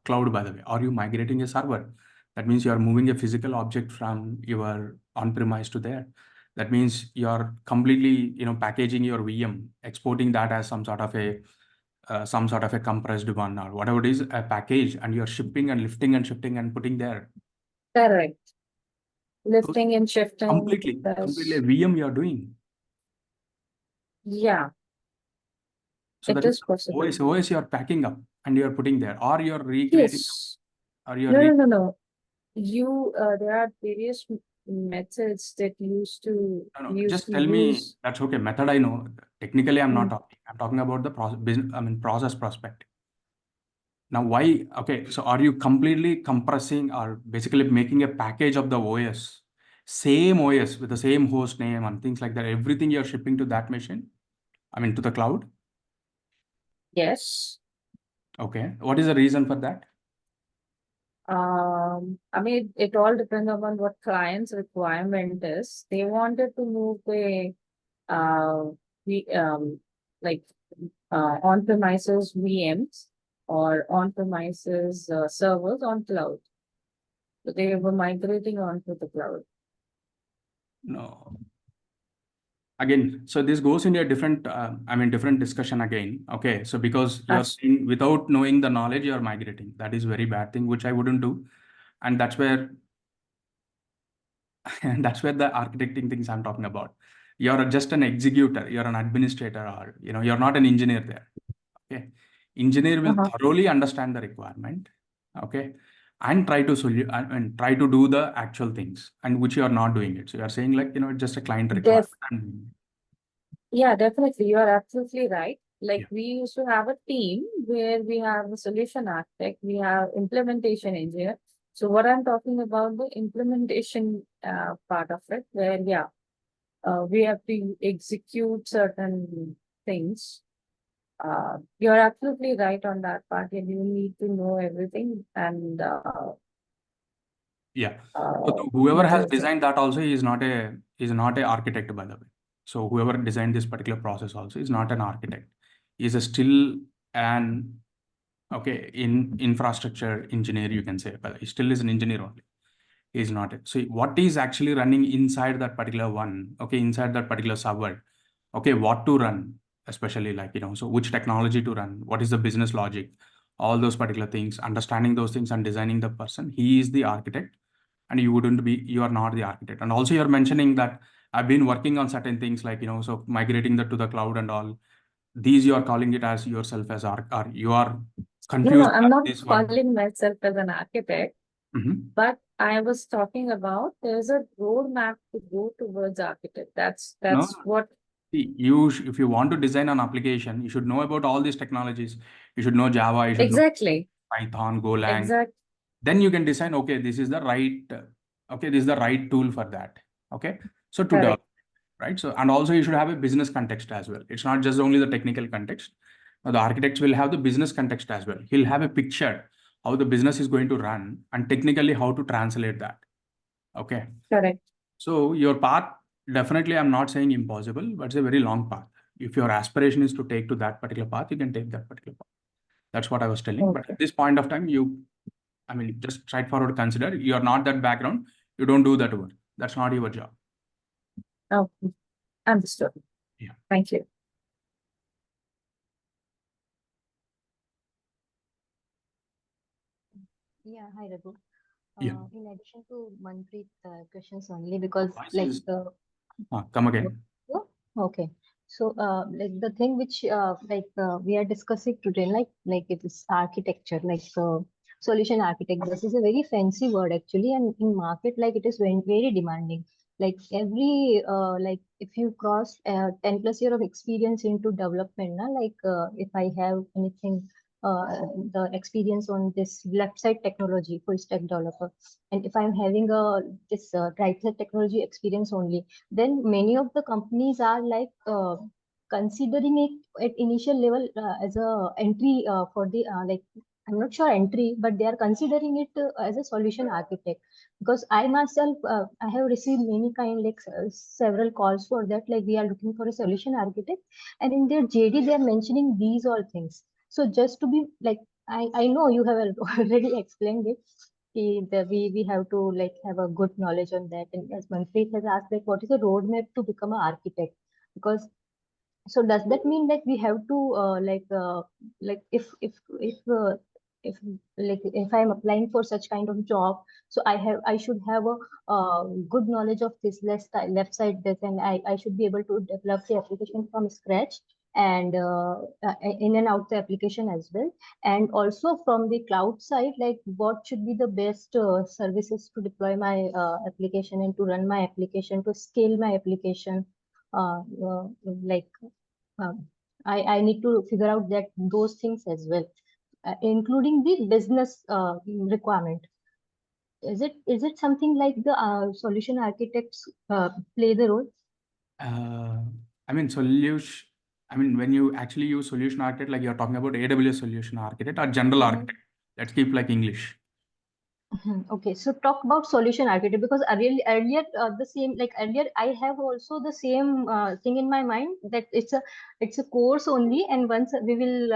cloud, by the way, are you migrating a server? That means you are moving a physical object from your on-premise to there. That means you're completely, packaging your VM, exporting that as some sort of a compressed one or whatever it is, a package, and you're shipping and lifting and shifting and putting there. Correct. Lifting and shifting. Completely a VM you are doing. Yeah. So It that is possible. OS you are packing up and you are putting there, or you are recreating, Yes. or you are No. There are various methods that used to just tell me. That's okay. Method I know. Technically, I'm not talking. I'm talking about the process perspective. Now, why? Okay, so are you completely compressing or basically making a package of the OS, same OS with the same host name and things like that? Everything you're shipping to that machine, to the cloud? Yes. Okay. What is the reason for that? It all depends upon what client's requirement is. They wanted to move the like on-premises VMs or on-premises servers on cloud. So they were migrating onto the cloud. No. Again, so this goes into a different, different discussion again. Okay, so because you're saying without knowing the knowledge, you're migrating. That is very bad thing, which I wouldn't do, and that's where, that's where the architecting things I'm talking about. You're just an executor. You're an administrator, or you're not an engineer there. Okay, engineer will thoroughly understand the requirement. Okay, and try to do the actual things, and which you are not doing it. So you are saying like just a client requirement. Yeah, definitely. You are absolutely right. Like we used to have a team where we have a solution architect, we have implementation engineer. So what I'm talking about the implementation part of it, where we have to execute certain things. You're absolutely right on that part, and you need to know everything. And So whoever has designed that also is not a architect, by the way. So whoever designed this particular process also is not an architect. Is still an in infrastructure engineer, you can say, but he still is an engineer only. Is not it. So what is actually running inside that particular one? Okay, inside that particular server. Okay, what to run, especially like so which technology to run, what is the business logic, all those particular things, understanding those things and designing the person. He is the architect, and you are not the architect. And also you're mentioning that I've been working on certain things like so migrating that to the cloud and all. These you are calling it as yourself as or you are confused. No, I'm not calling myself as an architect, but I was talking about there's a roadmap to go towards architect. That's what. See, if you want to design an application, you should know about all these technologies. You should know Java, you should know Python, Golang. Exactly. Then you can design, okay, this is the right tool for that. Okay. So to develop, right? So, and also you should have a business context as well. It's not just only the technical context. Now, the architects will have the business context as well. He'll have a picture how the business is going to run and technically how to translate that. Okay. Correct. So your path, definitely, I'm not saying impossible, but it's a very long path. If your aspiration is to take to that particular path, you can take that particular path. That's what I was telling. But at this point of time, just straightforward consider you are not that background. You don't do that work. That's not your job. Okay. Understood. Yeah. Thank you. Yeah, hi Raghu. Yeah. In addition to Manpreet's questions only, because come again. Okay. So like the thing which we are discussing today, like it is architecture, like solution architect. This is a very fancy word actually, and in market like it is very, very demanding. Like every like if you cross 10 plus year of experience into development, if I have anything the experience on this left side technology full stack developer, and if I'm having this right side technology experience only, then many of the companies are like considering it at initial level as a entry for the like I'm not sure entry, but they are considering it as a solution architect, because I myself I have received many kind like several calls for that, like we are looking for a solution architect, and in their JD they are mentioning these all things. So just to be like, I know you have already explained it. We have to like have a good knowledge on that. And as Manpreet has asked, like what is the roadmap to become an architect? Because so does that mean that we have to like if if I'm applying for such kind of job, so I should have a good knowledge of this left side this, and I should be able to develop the application from scratch, and in and out the application as well. And also from the cloud side, like what should be the best services to deploy my application and to run my application, to scale my application. Uh, uh, like um, I need to figure out that those things as well, including the business requirement. Is it something like the solution architects play the role? I mean, solution. I mean, when you actually use solution architect, like you're talking about AWS solution architect or general architect. Let's keep like English. Okay, so talk about solution architect, because earlier the same, like earlier I have also the same thing in my mind, that it's a course only, and once we will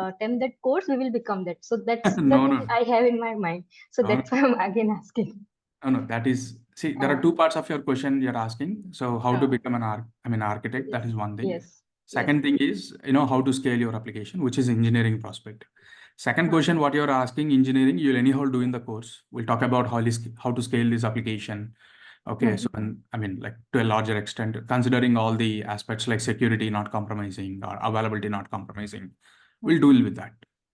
attempt that course, we will become that. So that's the No, thing no. I have in my mind. So No, that's why I'm again asking. No, that is, see, there are two parts of your question you're asking. So how to become an architect, that is one thing. Yes. Second thing is, how to scale your application, which is engineering prospect. Second question, what you're asking, engineering, you'll anyhow do in the course. We'll talk about how to scale this application. Okay, so I mean, like to a larger extent, considering all the aspects like security not compromising or availability not compromising, we'll deal with that.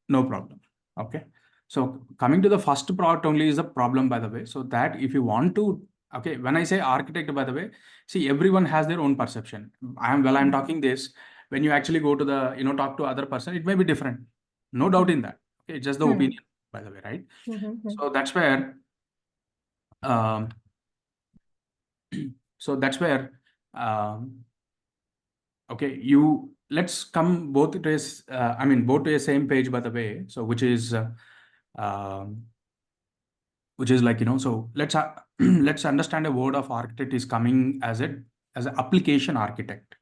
No problem. Okay. So coming to the first part only is a problem, by the way. So that if you want to, okay, when I say architect, by the way, see, everyone has their own perception. I'm talking this. When you actually go to the, talk to other person, it may be different. No doubt in that. Okay, it's just the opinion, by the way, right? So that's where, um, okay, let's come both to both to a same page, by the way. So which is like, so let's let's understand a word of architect is coming as an application architect.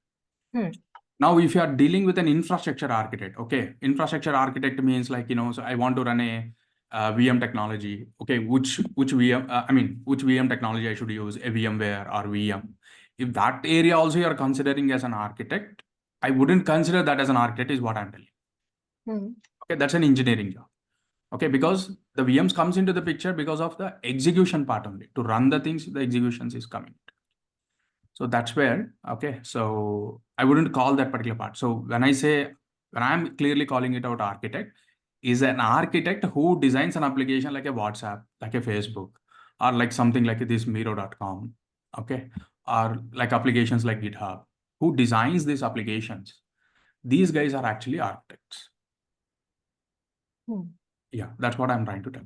Now, if you are dealing with an infrastructure architect, okay, infrastructure architect means like, so I want to run a VM technology. Okay, which VM, which VM technology I should use, a VMware or VM. If that area also you are considering as an architect, I wouldn't consider that as an architect, is what I'm telling. Okay, that's an engineering job. Okay, because the VMs comes into the picture because of the execution part only. To run the things, the executions is coming. So that's where, okay, so I wouldn't call that particular part. So when I'm clearly calling it out, architect is an architect who designs an application like a WhatsApp, like a Facebook, or like something like this Miro.com, okay, or like applications like GitHub, who designs these applications. These guys are actually architects. Yeah, that's what I'm trying to tell.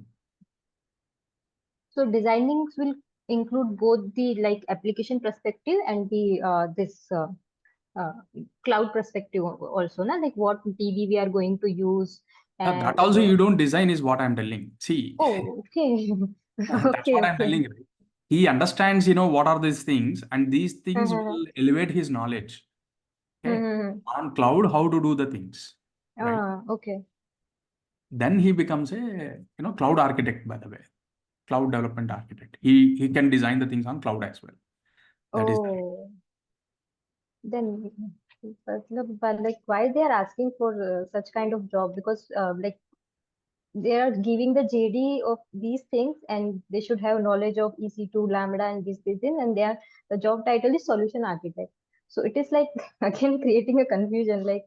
So designing will include both the like application perspective and the this cloud perspective also, na? Like what DB we are going to use. And that also you don't design, is what I'm telling. See. Oh, okay. That's what I'm telling, right? He understands, what are these things, and these things will elevate his knowledge. Okay. On cloud, how to do the things. Right? Okay. Then he becomes a, cloud architect, by the way. Cloud development architect. He can design the things on cloud as well. That is. Then, but like, why they are asking for such kind of job? Because like they are giving the JD of these things, and they should have knowledge of EC2, Lambda, and these things, and the job title is solution architect. So it is like again creating a confusion. Like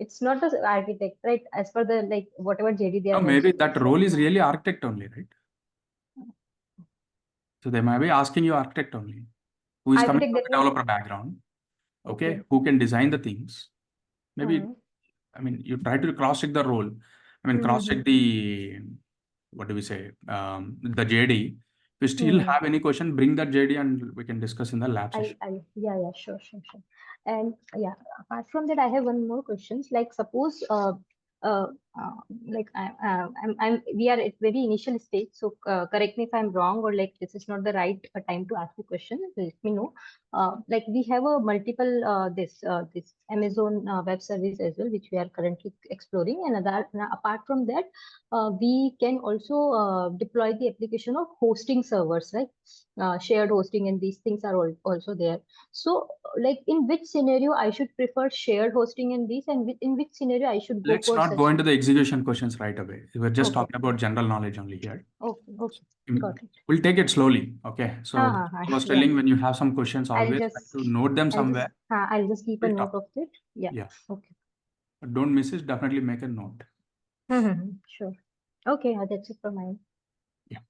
it's not the architect, right? As per the like whatever JD they are Maybe mentioning. that role is really architect only, right? So they might be asking you architect only, who is coming from a developer background. Okay, who can design the things. Maybe, you try to cross-check the role. Cross-check the, what do we say, the JD. If you still have any question, bring that JD and we can discuss in the lab session. Yeah, sure. And yeah, apart from that, I have one more question. Like suppose, like we are at very initial stage. So correct me if I'm wrong, or like this is not the right time to ask the question. Let me know. Like we have a multiple this Amazon web service as well, which we are currently exploring. And apart from that, we can also deploy the application of hosting servers, right? Shared hosting, and these things are also there. So, like, in which scenario I should prefer shared hosting in these, and in which scenario I should go Let's for not go into the execution questions right away. We're just Okay. talking about general knowledge only here. Okay. Got it. We'll take it slowly. Okay. So I was Yeah. telling when you have some questions, I'll always try just to note them somewhere. I'll just keep a We'll note talk. of it. Yeah. Yeah. Okay. But don't miss it. Definitely make a note. Sure. Okay, that's it for mine. Yeah.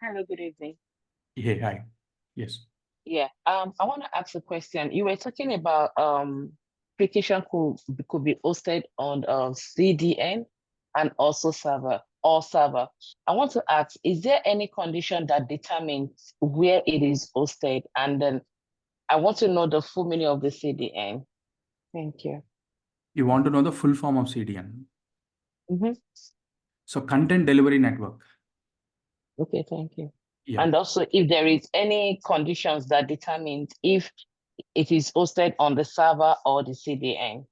Hello, good evening. Yeah. Hi. Yes. Yeah, I want to ask a question. You were talking about application could be hosted on CDN and also server or server. I want to ask, is there any condition that determines where it is hosted? And then I want to know the full meaning of the CDN. Thank you. You want to know the full form of CDN. Mm-hmm. So content delivery network. Okay, thank you. Yeah. And also if there is any conditions that determines if it is hosted on the server or the CDN.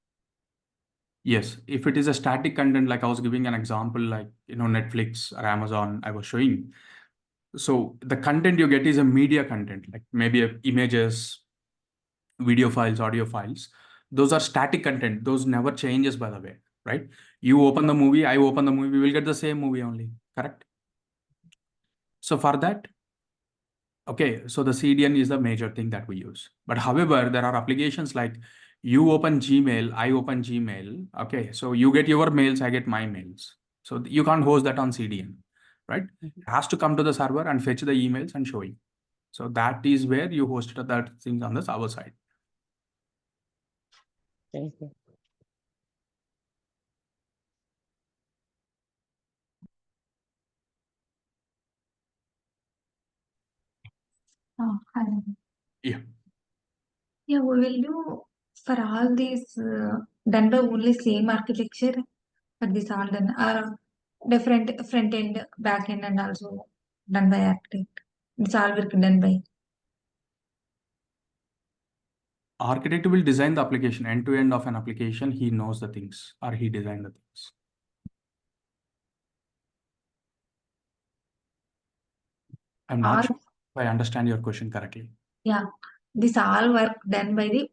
Yes. If it is a static content, like I was giving an example, like, Netflix or Amazon, I was showing. So the content you get is a media content, like maybe images, video files, audio files. Those are static content. Those never changes, by the way, right? You open the movie, I open the movie, we'll get the same movie only, correct? So for that, okay, so the CDN is the major thing that we use. But however, there are applications like you open Gmail, I open Gmail. Okay, so you get your mails, I get my mails. So you can't host that on CDN, right? It has to come to the server and fetch the emails and show you. So that is where you host that things on the server side. Thank you. Hello. Yeah. Yeah, we will do for all these done by only same architecture for this all done or different front end, back end, and also done by architect. It's all work done by. Architect will design the application end to end of an application. He knows the things or he designed the things. I'm not sure if I understand your question correctly. Yeah, this all work done by the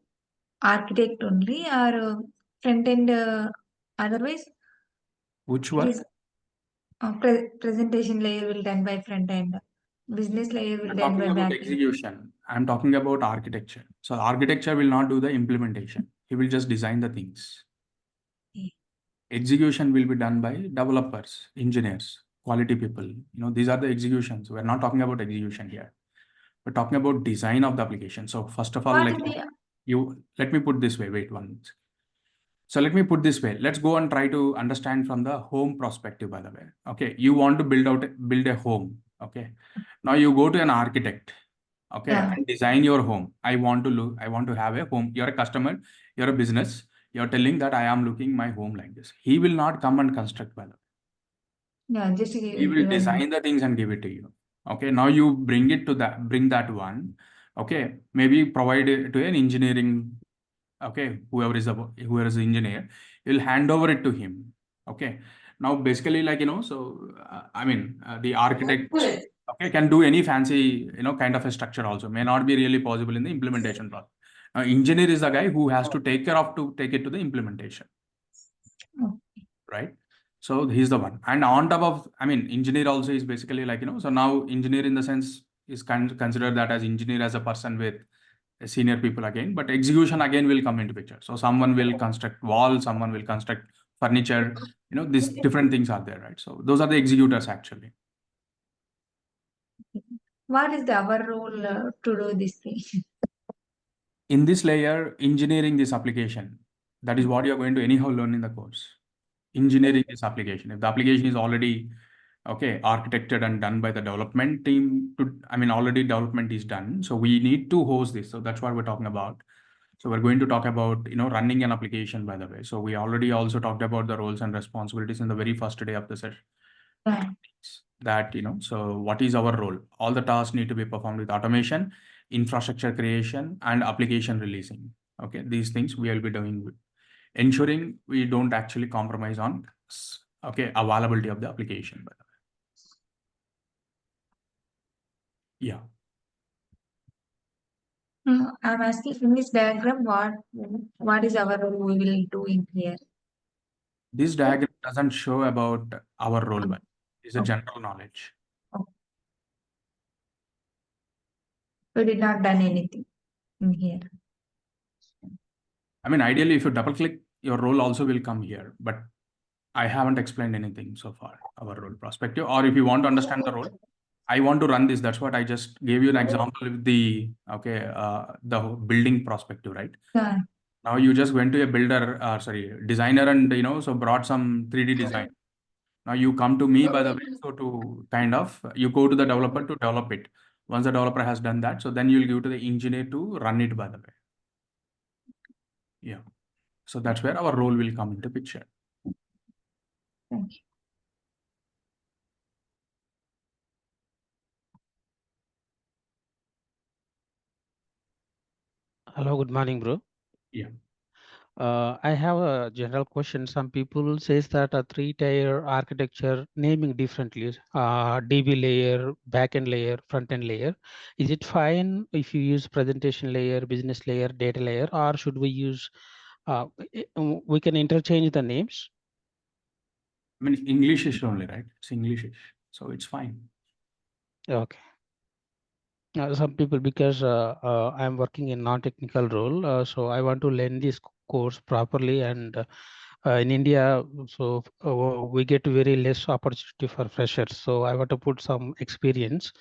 architect only or front end otherwise Which it work? is presentation layer will done by front end, business layer will I'm done by talking about back end. execution. I'm talking about architecture. So architecture will not do the implementation. He will just design the things. Okay. Execution will be done by developers, engineers, quality people. These are the executions. We're not talking about execution here. We're talking about design of the application. So first of all, What like is the let me put this way. Wait one minute. So let me put this way. Let's go and try to understand from the home perspective, by the way. Okay. You want to build a home. Okay. Now you go to an architect. Okay. Yeah. And design your home. I want to have a home. You're a customer, you're a business. You're telling that I am looking my home like this. He will not come and construct, by the way. Yeah, just He will design the things and give it to you. Okay. Now you bring that one. Okay. Maybe provide it to an engineering. Okay. Whoever is the engineer, you'll hand over it to him. Okay. Now, basically, the architect, okay, can do any fancy, kind of a structure also. May not be really possible in the implementation process. Now, engineer is the guy who has to take it to the implementation. Right. So he's the one. And on top of, engineer also is basically so now engineer in the sense is considered that as engineer as a person with senior people again, but execution again will come into picture. So someone will construct walls, someone will construct furniture, these different things are there, right? So those are the executors actually. What is our role to do this thing? In this layer, engineering this application, that is what you're going to anyhow learn in the course. Engineering this application. If the application is already architected and done by the development team, already development is done. So we need to host this. So that's what we're talking about. So we're going to talk about, running an application, by the way. So we already also talked about the roles and responsibilities in the very first day of the session. Yeah. That, so what is our role? All the tasks need to be performed with automation, infrastructure creation, and application releasing. Okay, these things we will be doing, ensuring we don't actually compromise on okay, availability of the application, by the way. Yeah. I'm asking in this diagram what is our role we will do in here. This diagram doesn't show about our role, but it's a Okay. general knowledge. We did not done anything in here. I mean, ideally, if you double click, your role also will come here, but I haven't explained anything so far, our role perspective. Or if you want to understand the role, I want to run this. That's what I just gave you an example with the, okay, the building perspective, right? Yeah. Now you just went to a builder, designer, and, so brought some 3D design. Now you come to me, by the way, so to kind of, you go to the developer to develop it. Once the developer has done that, so then you'll give to the engineer to run it, by the way. Yeah. So that's where our role will come into picture. Thank you. Hello, good morning, bro. Yeah. I have a general question. Some people says that a three-tier architecture naming differently, DB layer, backend layer, front-end layer. Is it fine if you use presentation layer, business layer, data layer, or should we use, we can interchange the names? I mean, English-ish only, right? It's English-ish, so it's fine. Okay. Some people, because I'm working in non-technical role, so I want to learn this course properly, and in India, so we get very less opportunity for freshers. So I want to put some experience.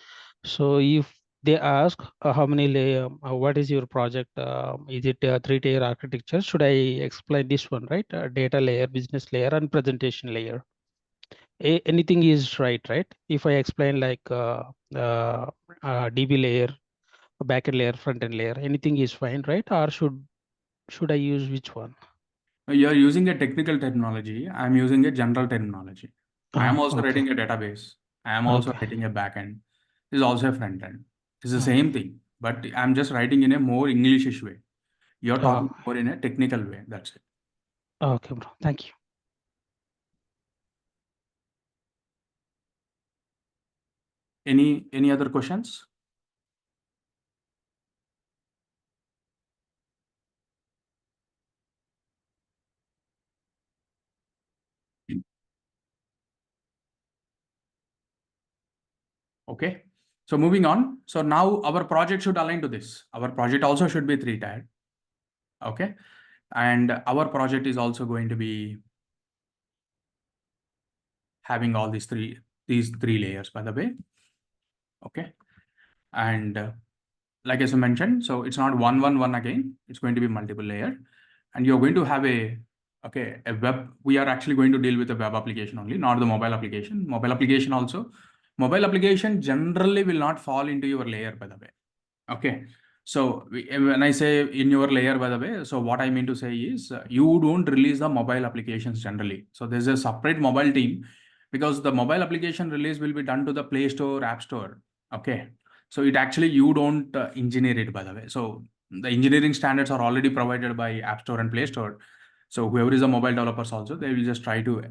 So if they ask how many layer, what is your project? Is it a three-tier architecture? Should I explain this one, right? Data layer, business layer, and presentation layer. Anything is right? If I explain like DB layer, backend layer, front-end layer, anything is fine, right? Or should I use which one? You're using a technical terminology. I'm using a general terminology. I am also Okay. writing a database. I am also writing a backend. This is also a front end. It's the same thing, but I'm just writing in a more Englishish way. You're talking more in a technical way. That's it. Okay, bro. Thank you. Any other questions? Okay. So moving on. So now our project should align to this. Our project also should be three-tiered. Okay. And our project is also going to be having all these three layers, by the way. Okay. And like as I mentioned, so it's not one again. It's going to be multiple layer, and you're going to have a web. We are actually going to deal with a web application only, not the mobile application. Mobile application generally will not fall into your layer, by the way. Okay. So when I say in your layer, by the way, so what I mean to say is you don't release the mobile applications generally. So there's a separate mobile team, because the mobile application release will be done to the Play Store, App Store. Okay. So it actually, you don't engineer it, by the way. So the engineering standards are already provided by App Store and Play Store. So whoever is a mobile developers also, they will just try to,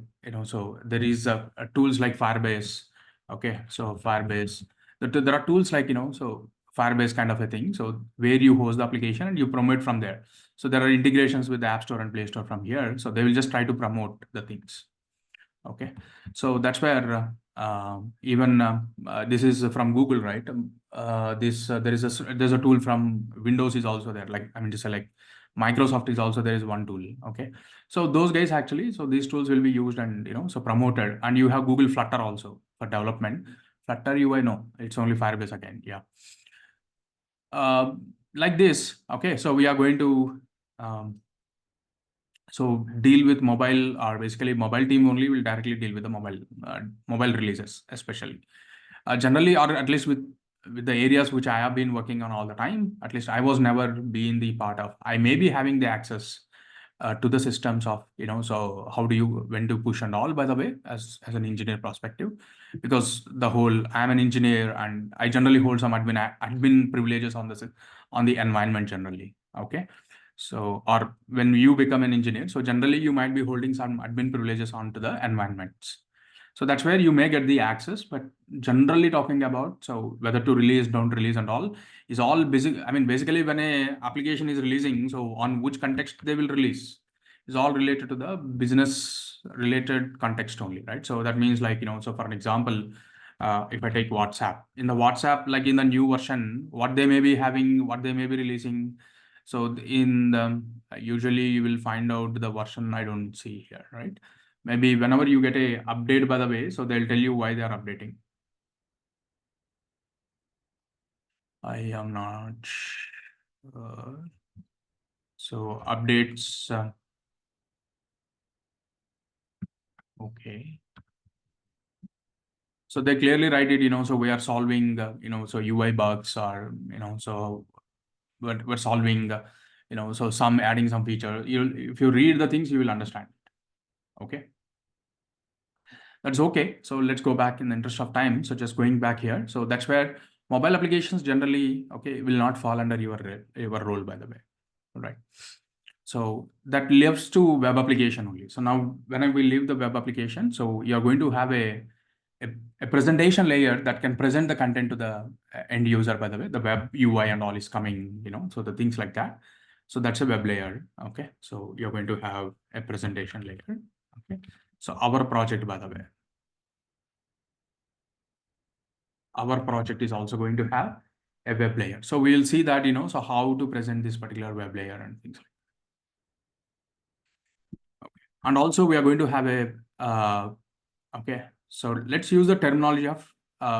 so there is tools like Firebase. Okay. So Firebase, there are tools like, so Firebase kind of a thing. So where you host the application and you promote from there. So there are integrations with the App Store and Play Store from here. So they will just try to promote the things. Okay. So that's where this is from Google, right? There's a tool from Windows is also there. Like, I mean, just like Microsoft is also, there is one tool. Okay. So those guys actually, so these tools will be used and, so promoted. And you have Google Flutter also for development. Flutter UI, no, it's only Firebase again. Yeah. Like this. Okay. So we are going to, so deal with mobile, or basically mobile team only will directly deal with the mobile releases, especially generally, or at least with the areas which I have been working on all the time. At least I was never being the part of. I may be having the access to the systems of, so how do you, when to push and all, by the way, as an engineer perspective, because I'm an engineer and I generally hold some admin privileges on the environment generally. Okay. So, or when you become an engineer, so generally you might be holding some admin privileges onto the environments. So that's where you may get the access, but generally talking about, so whether to release, don't release and all is all busy. I mean, basically when a application is releasing, so on which context they will release is all related to the business related context only, right? So that means like, so for an example, if I take WhatsApp, in the WhatsApp, like in the new version, what they may be having, what they may be releasing. So in the, usually you will find out the version I don't see here, right? Maybe whenever you get a update, by the way, so they'll tell you why they are updating. I am not sure. So updates, okay. So they clearly write it, so we are solving, so UI bugs are, so we're solving, so some adding some feature. If you read the things, you will understand. Okay. That's okay. So let's go back in the interest of time. So just going back here. So that's where mobile applications generally, okay, will not fall under your role, by the way. All right. So that leaves to web application only. So now when we leave the web application, so you're going to have a presentation layer that can present the content to the end user, by the way, the web UI and all is coming, so the things like that. So that's a web layer. Okay. So you're going to have a presentation layer. Okay. So our project, by the way, our project is also going to have a web layer. So we'll see that, so how to present this particular web layer and things like that. Okay. And also we are going to have a, okay. So let's use the terminology of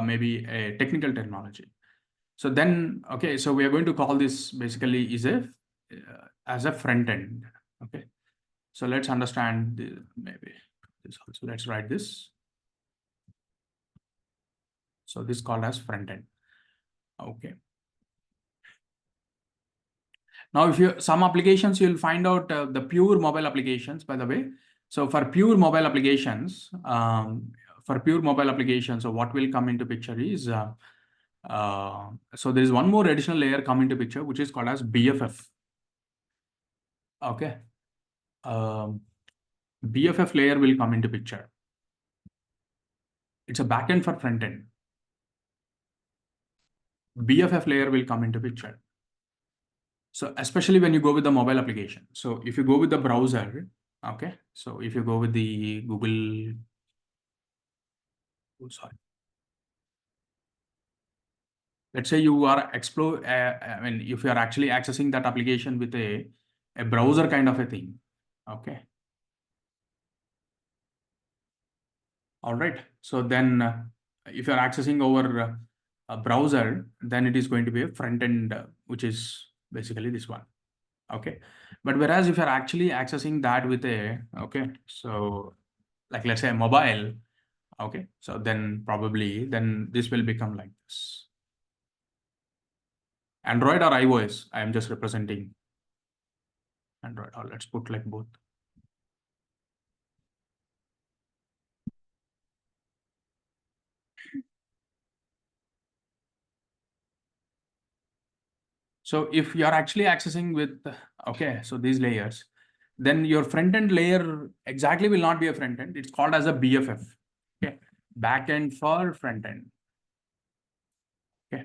maybe a technical terminology. So then, okay, so we are going to call this basically as a front end. Okay. So let's understand maybe this also. Let's write this. So this is called as front end. Okay. Now, if you some applications, you'll find out the pure mobile applications, by the way. So for pure mobile applications, so what will come into picture is, so there is one more additional layer come into picture, which is called as BFF. Okay. BFF layer will come into picture. It's a backend for front end. BFF layer will come into picture. So especially when you go with the mobile application. So if you go with the browser, okay. So if you go with the Google, oh, sorry. Let's say you are I mean, if you are actually accessing that application with a browser kind of a thing. Okay. All right. So then if you're accessing over a browser, then it is going to be a front end, which is basically this one. Okay. But whereas if you're actually accessing that with okay, so like let's say a mobile, okay, so then probably then this will become like this. Android or iOS, I am just representing Android, or let's put like both. So if you are actually accessing with, okay, so these layers, then your front end layer exactly will not be a front end. It's called as a BFF. Okay, back end for front end. Okay,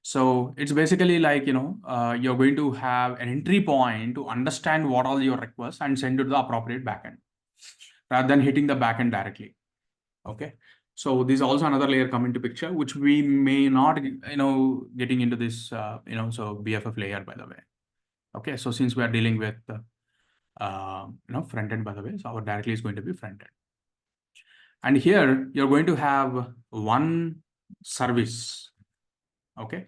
so it's basically like, you're going to have an entry point to understand what are your requests and send it to the appropriate backend rather than hitting the backend directly. Okay. So this is also another layer come into picture, which we may not, getting into this, so BFF layer, by the way. Okay. So since we are dealing with, front end, by the way, so our directly is going to be front end. And here you're going to have one service. Okay.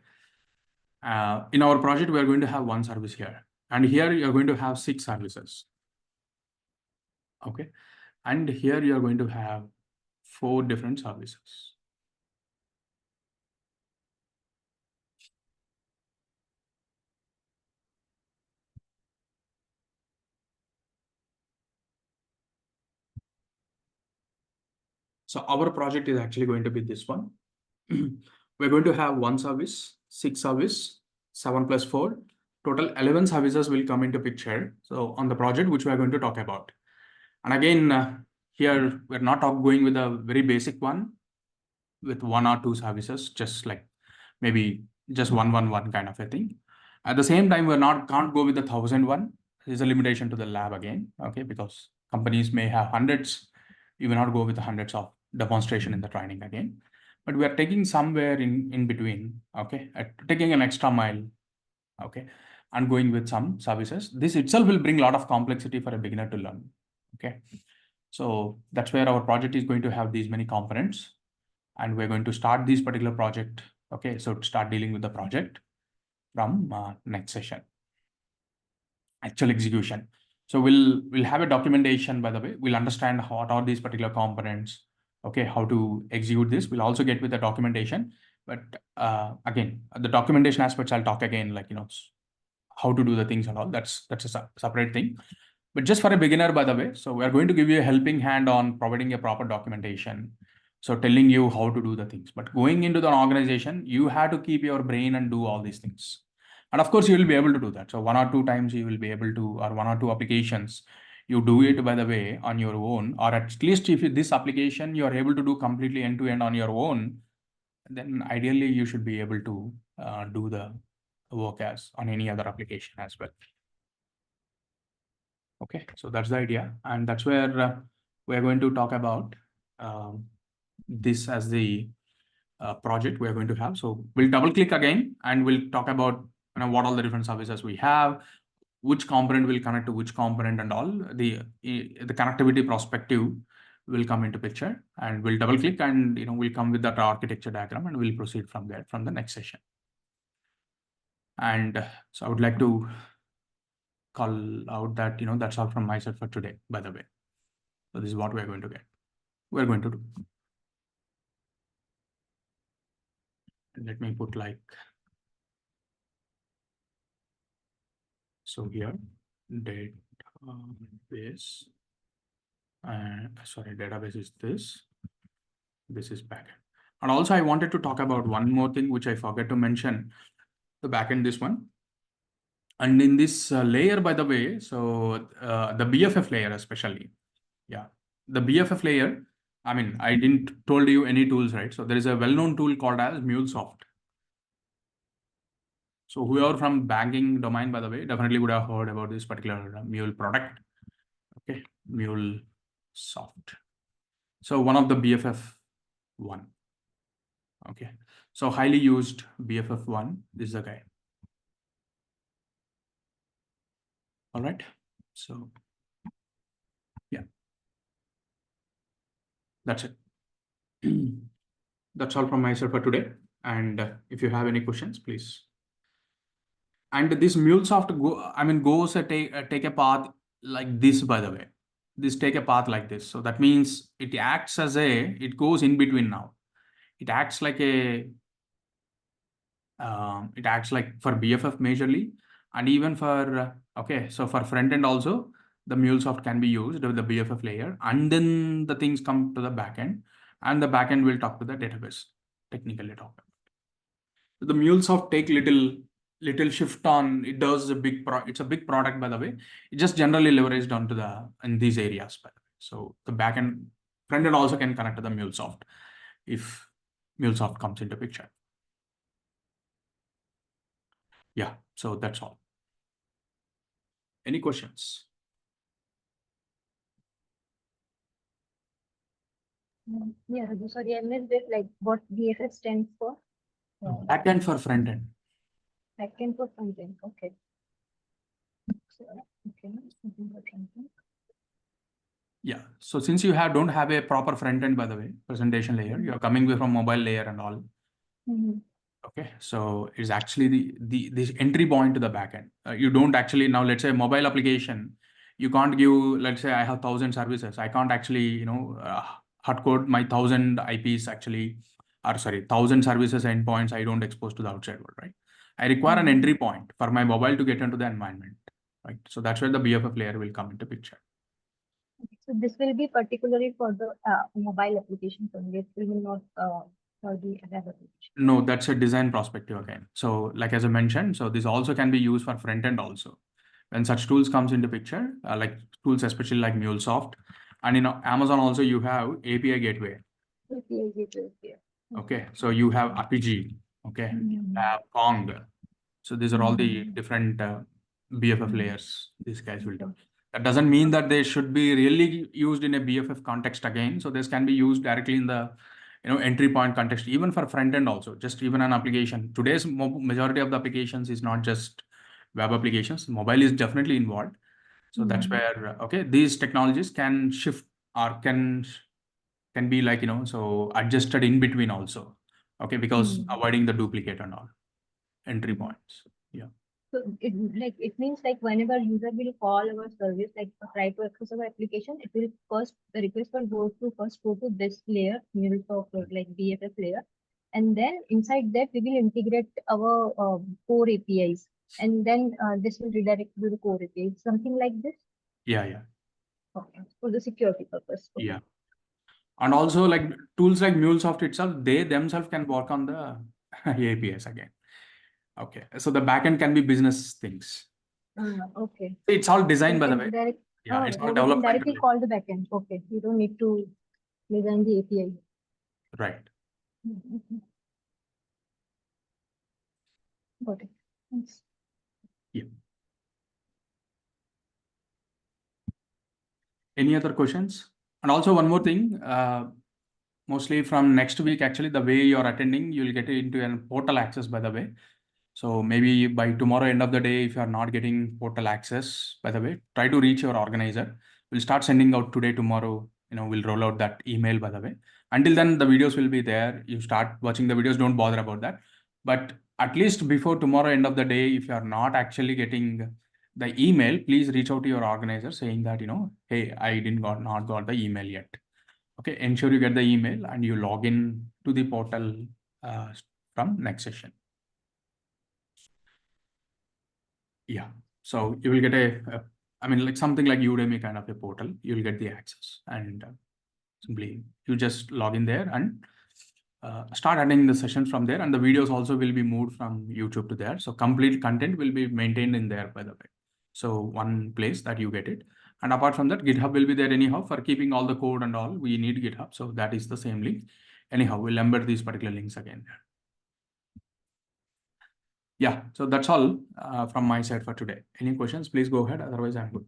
In our project, we are going to have one service here. And here you're going to have 6 services. Okay. And here you're going to have 4 different services. So our project is actually going to be this one. We're going to have one service, 6 service, 7 plus 4, total 11 services will come into picture. So on the project which we are going to talk about. And again, here we're not going with a very basic one with 1 or 2 services, just like maybe just 111 kind of a thing. At the same time, can't go with the 1001. There's a limitation to the lab again, okay, because companies may have hundreds. You will not go with the hundreds of demonstration in the training again. But we are taking somewhere in between, okay, taking an extra mile, okay, and going with some services. This itself will bring a lot of complexity for a beginner to learn, okay. So that's where our project is going to have these many components, and we're going to start this particular project, okay. So start dealing with the project from next session, actual execution. So we'll have a documentation, by the way. We'll understand what are these particular components, okay, how to execute this. We'll also get with the documentation, but again, the documentation aspects I'll talk again, like, how to do the things and all. That's a separate thing. But just for a beginner, by the way, so we are going to give you a helping hand on providing a proper documentation. So telling you how to do the things. But going into the organization, you have to keep your brain and do all these things. And of course, you will be able to do that. So 1 or 2 times you will be able to, or 1 or 2 applications, you do it, by the way, on your own, or at least if this application you are able to do completely end to end on your own, then ideally you should be able to do the work as on any other application as well. Okay, so that's the idea, and that's where we're going to talk about this as the project we're going to have. So we'll double click again and we'll talk about what all the different services we have, which component will connect to which component, and all the connectivity perspective will come into picture, and we'll double click and we'll come with that architecture diagram, and we'll proceed from there from the next session. And so I would like to call out that that's all from myself for today, by the way. So this is what we're going to do. And let me put like, so here database, sorry, database is this is backend. And also I wanted to talk about one more thing which I forgot to mention, the backend, this one. And in this layer, by the way, so the BFF layer especially, yeah, the BFF layer, I mean, I didn't told you any tools, right? So there is a well-known tool called as MuleSoft. So whoever from banking domain, by the way, definitely would have heard about this particular Mule product. Okay, MuleSoft. So one of the BFF1. Okay, so highly used BFF1 is the guy. All right, so yeah, that's it. That's all from myself for today. And if you have any questions, please. And this MuleSoft goes take a path like this, by the way. This take a path like this. So that means it acts as it goes in between now. It acts like for BFF majorly, and even for okay, so for front end also, the MuleSoft can be used with the BFF layer, and then the things come to the backend, and the backend will talk to the database, technically talk. The MuleSoft take little shift on. It does it's a big product, by the way. It just generally leveraged onto in these areas, by the way. So the backend, front end also can connect to the MuleSoft if MuleSoft comes into picture. Yeah, so that's all. Any questions? Yeah, sorry, I missed it. Like what BFF stands for? Backend for front end. Backend for front end. Okay. So, okay, something for front end. Yeah. So since you don't have a proper front end, by the way, presentation layer, you're coming from mobile layer and all. Mm-hmm. Okay, so it's actually this entry point to the backend. You don't actually now, let's say mobile application, you can't give, let's say I have 1,000 services. I can't actually hard code my 1,000 IPs actually, or sorry, 1,000 services endpoints. I don't expose to the outside world, right? I require an entry point for my mobile to get into the environment, right? So that's where the BFF layer will come into picture. So this will be particularly for the mobile applications only. It will not or the other approach? No, that's a design perspective again. So like as I mentioned, so this also can be used for front end also. When such tools comes into picture, like tools especially like MuleSoft, and Amazon also you have API gateway. API gateway, yeah. Okay, so you have RPG. Okay, you have Kong. So these are all the different BFF layers these guys will do. That doesn't mean that they should be really used in a BFF context again. So this can be used directly in the entry point context, even for front end also, just even an application. Today's majority of the applications is not just web applications. Mobile is definitely involved. So that's where, okay, these technologies can shift or can be like, so adjusted in between also. Okay, because avoiding the duplicate and all entry points. Yeah. So it means like whenever user will call our service, like try to access our application, it will first the request will go to this layer, MuleSoft or like BFF layer, and then inside that we will integrate our core APIs, and then this will redirect to the core APIs, something like this. Yeah. Okay, for the security purpose. Okay. Yeah. And also like tools like MuleSoft itself, they themselves can work on the APIs again. Okay. So the backend can be business things. Okay. It's all designed by the way. Yeah, It's all we can development. directly call the backend. Okay, you don't need to design the API. Right. Got it. Thanks. Yeah. Any other questions? And also one more thing, mostly from next week, actually, the way you're attending, you'll get into a portal access, by the way. So maybe by tomorrow, end of the day, if you're not getting portal access, by the way, try to reach your organizer. We'll start sending out today, tomorrow, we'll roll out that email, by the way. Until then, the videos will be there. You start watching the videos, don't bother about that. But at least before tomorrow, end of the day, if you're not actually getting the email, please reach out to your organizer saying that, hey, I not got the email yet. Okay, ensure you get the email and you log in to the portal from next session. Yeah, so you will get like something like Udemy kind of a portal. You'll get the access and simply you just log in there and start attending the sessions from there. And the videos also will be moved from YouTube to there. So complete content will be maintained in there, by the way. So one place that you get it. And apart from that, GitHub will be there anyhow for keeping all the code and all. We need GitHub. So that is the same link. Anyhow, we'll embed these particular links again there. Yeah, so that's all from my side for today. Any questions, please go ahead. Otherwise, I'm good.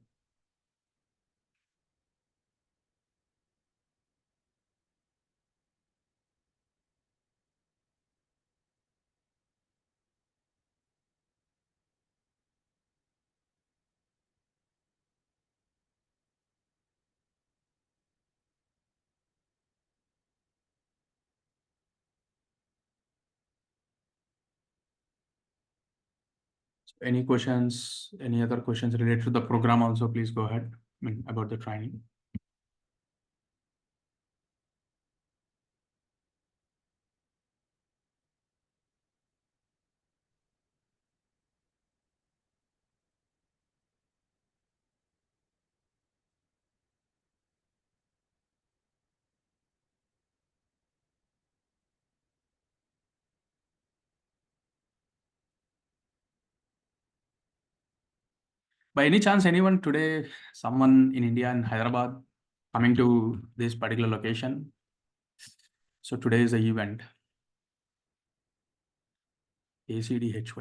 Any questions, any other questions related to the program also, please go ahead. About the training. By any chance, anyone today, someone in India and Hyderabad coming to this particular location? So today is the event. ACD.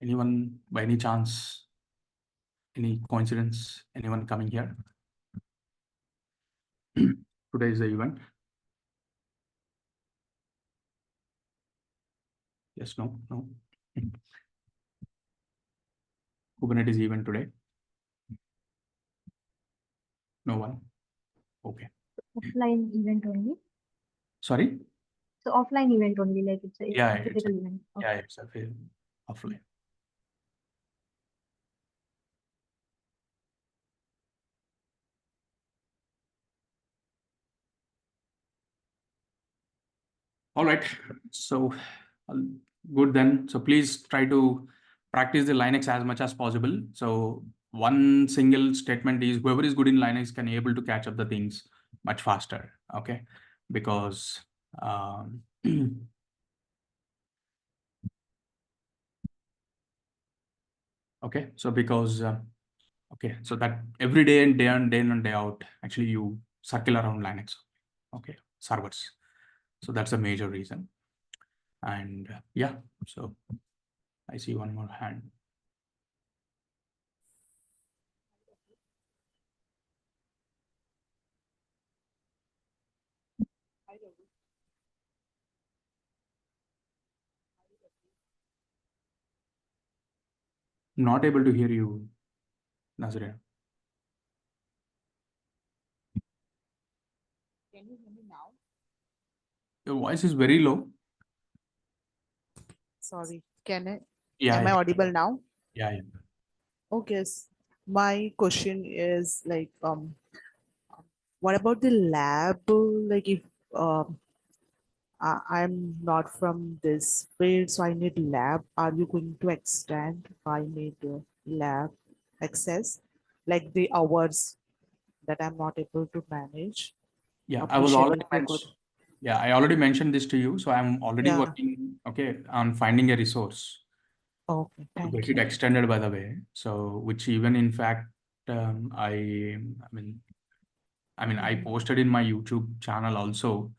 Anyone by any chance? Any coincidence? Anyone coming here? Today is the event. Yes, no. Kubernetes event today. No one. Okay. Offline event only. Sorry? So offline event only, like it's a physical event. Okay. Yeah, it's offline. All right. So good then. So please try to practice the Linux as much as possible. So one single statement is whoever is good in Linux can able to catch up the things much faster. Okay, because okay, so because okay, so that every day and day in and day out, actually you circle around Linux, okay, servers. So that's a major reason. And yeah, so I see one more hand. Not able to hear you, Nazria. Can you hear me now? Your voice is very low. Sorry, can I? Yeah, Am I yeah, audible now? yeah, yeah. Okay. My question is like, what about the lab? Like, if I'm not from this field, so I need lab. Are you going to extend? I need lab access, like the hours that I'm not able to manage. Yeah, I was Appreciate already if you could. mentioned. Yeah, I already mentioned this to you. So I'm already Yeah. working, okay, on finding a resource Okay. to Thank get it you. extended, by the way. So which even in fact, I Mhm. posted in my YouTube channel also.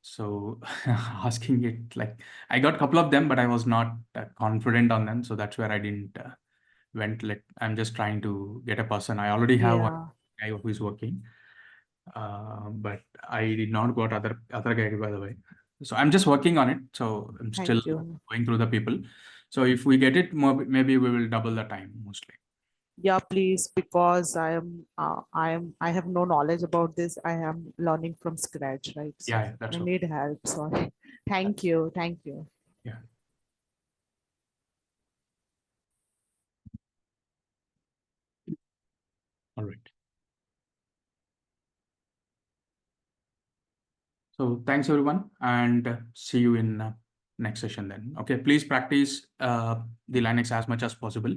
So asking it, like, I got a couple of them, but I was not confident on them. So that's where I didn't went. Like, I'm just trying to get a person. I already have one Yeah. guy who is working, but I did not got other guy, by the way. So I'm just working on it. So I'm still Thank you. going through the people. So if we get it, maybe we will double the time mostly. Yeah, please, because I have no knowledge about this. I am learning from scratch, right? So Yeah, that's I okay. need help. Sorry. Thank you. Thank you. Yeah. All right. So thanks everyone, and see you in next session then. Okay, please practice the Linux as much as possible.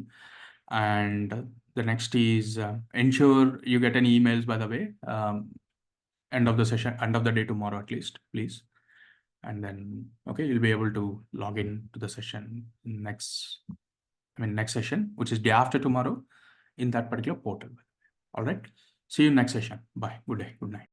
And the next is ensure you get any emails, by the way, end of the session, end of the day tomorrow at least, please. And then, okay, you'll be able to log in to the session next session, which is day after tomorrow in that particular portal. All right. See you next session. Bye. Good day. Good night.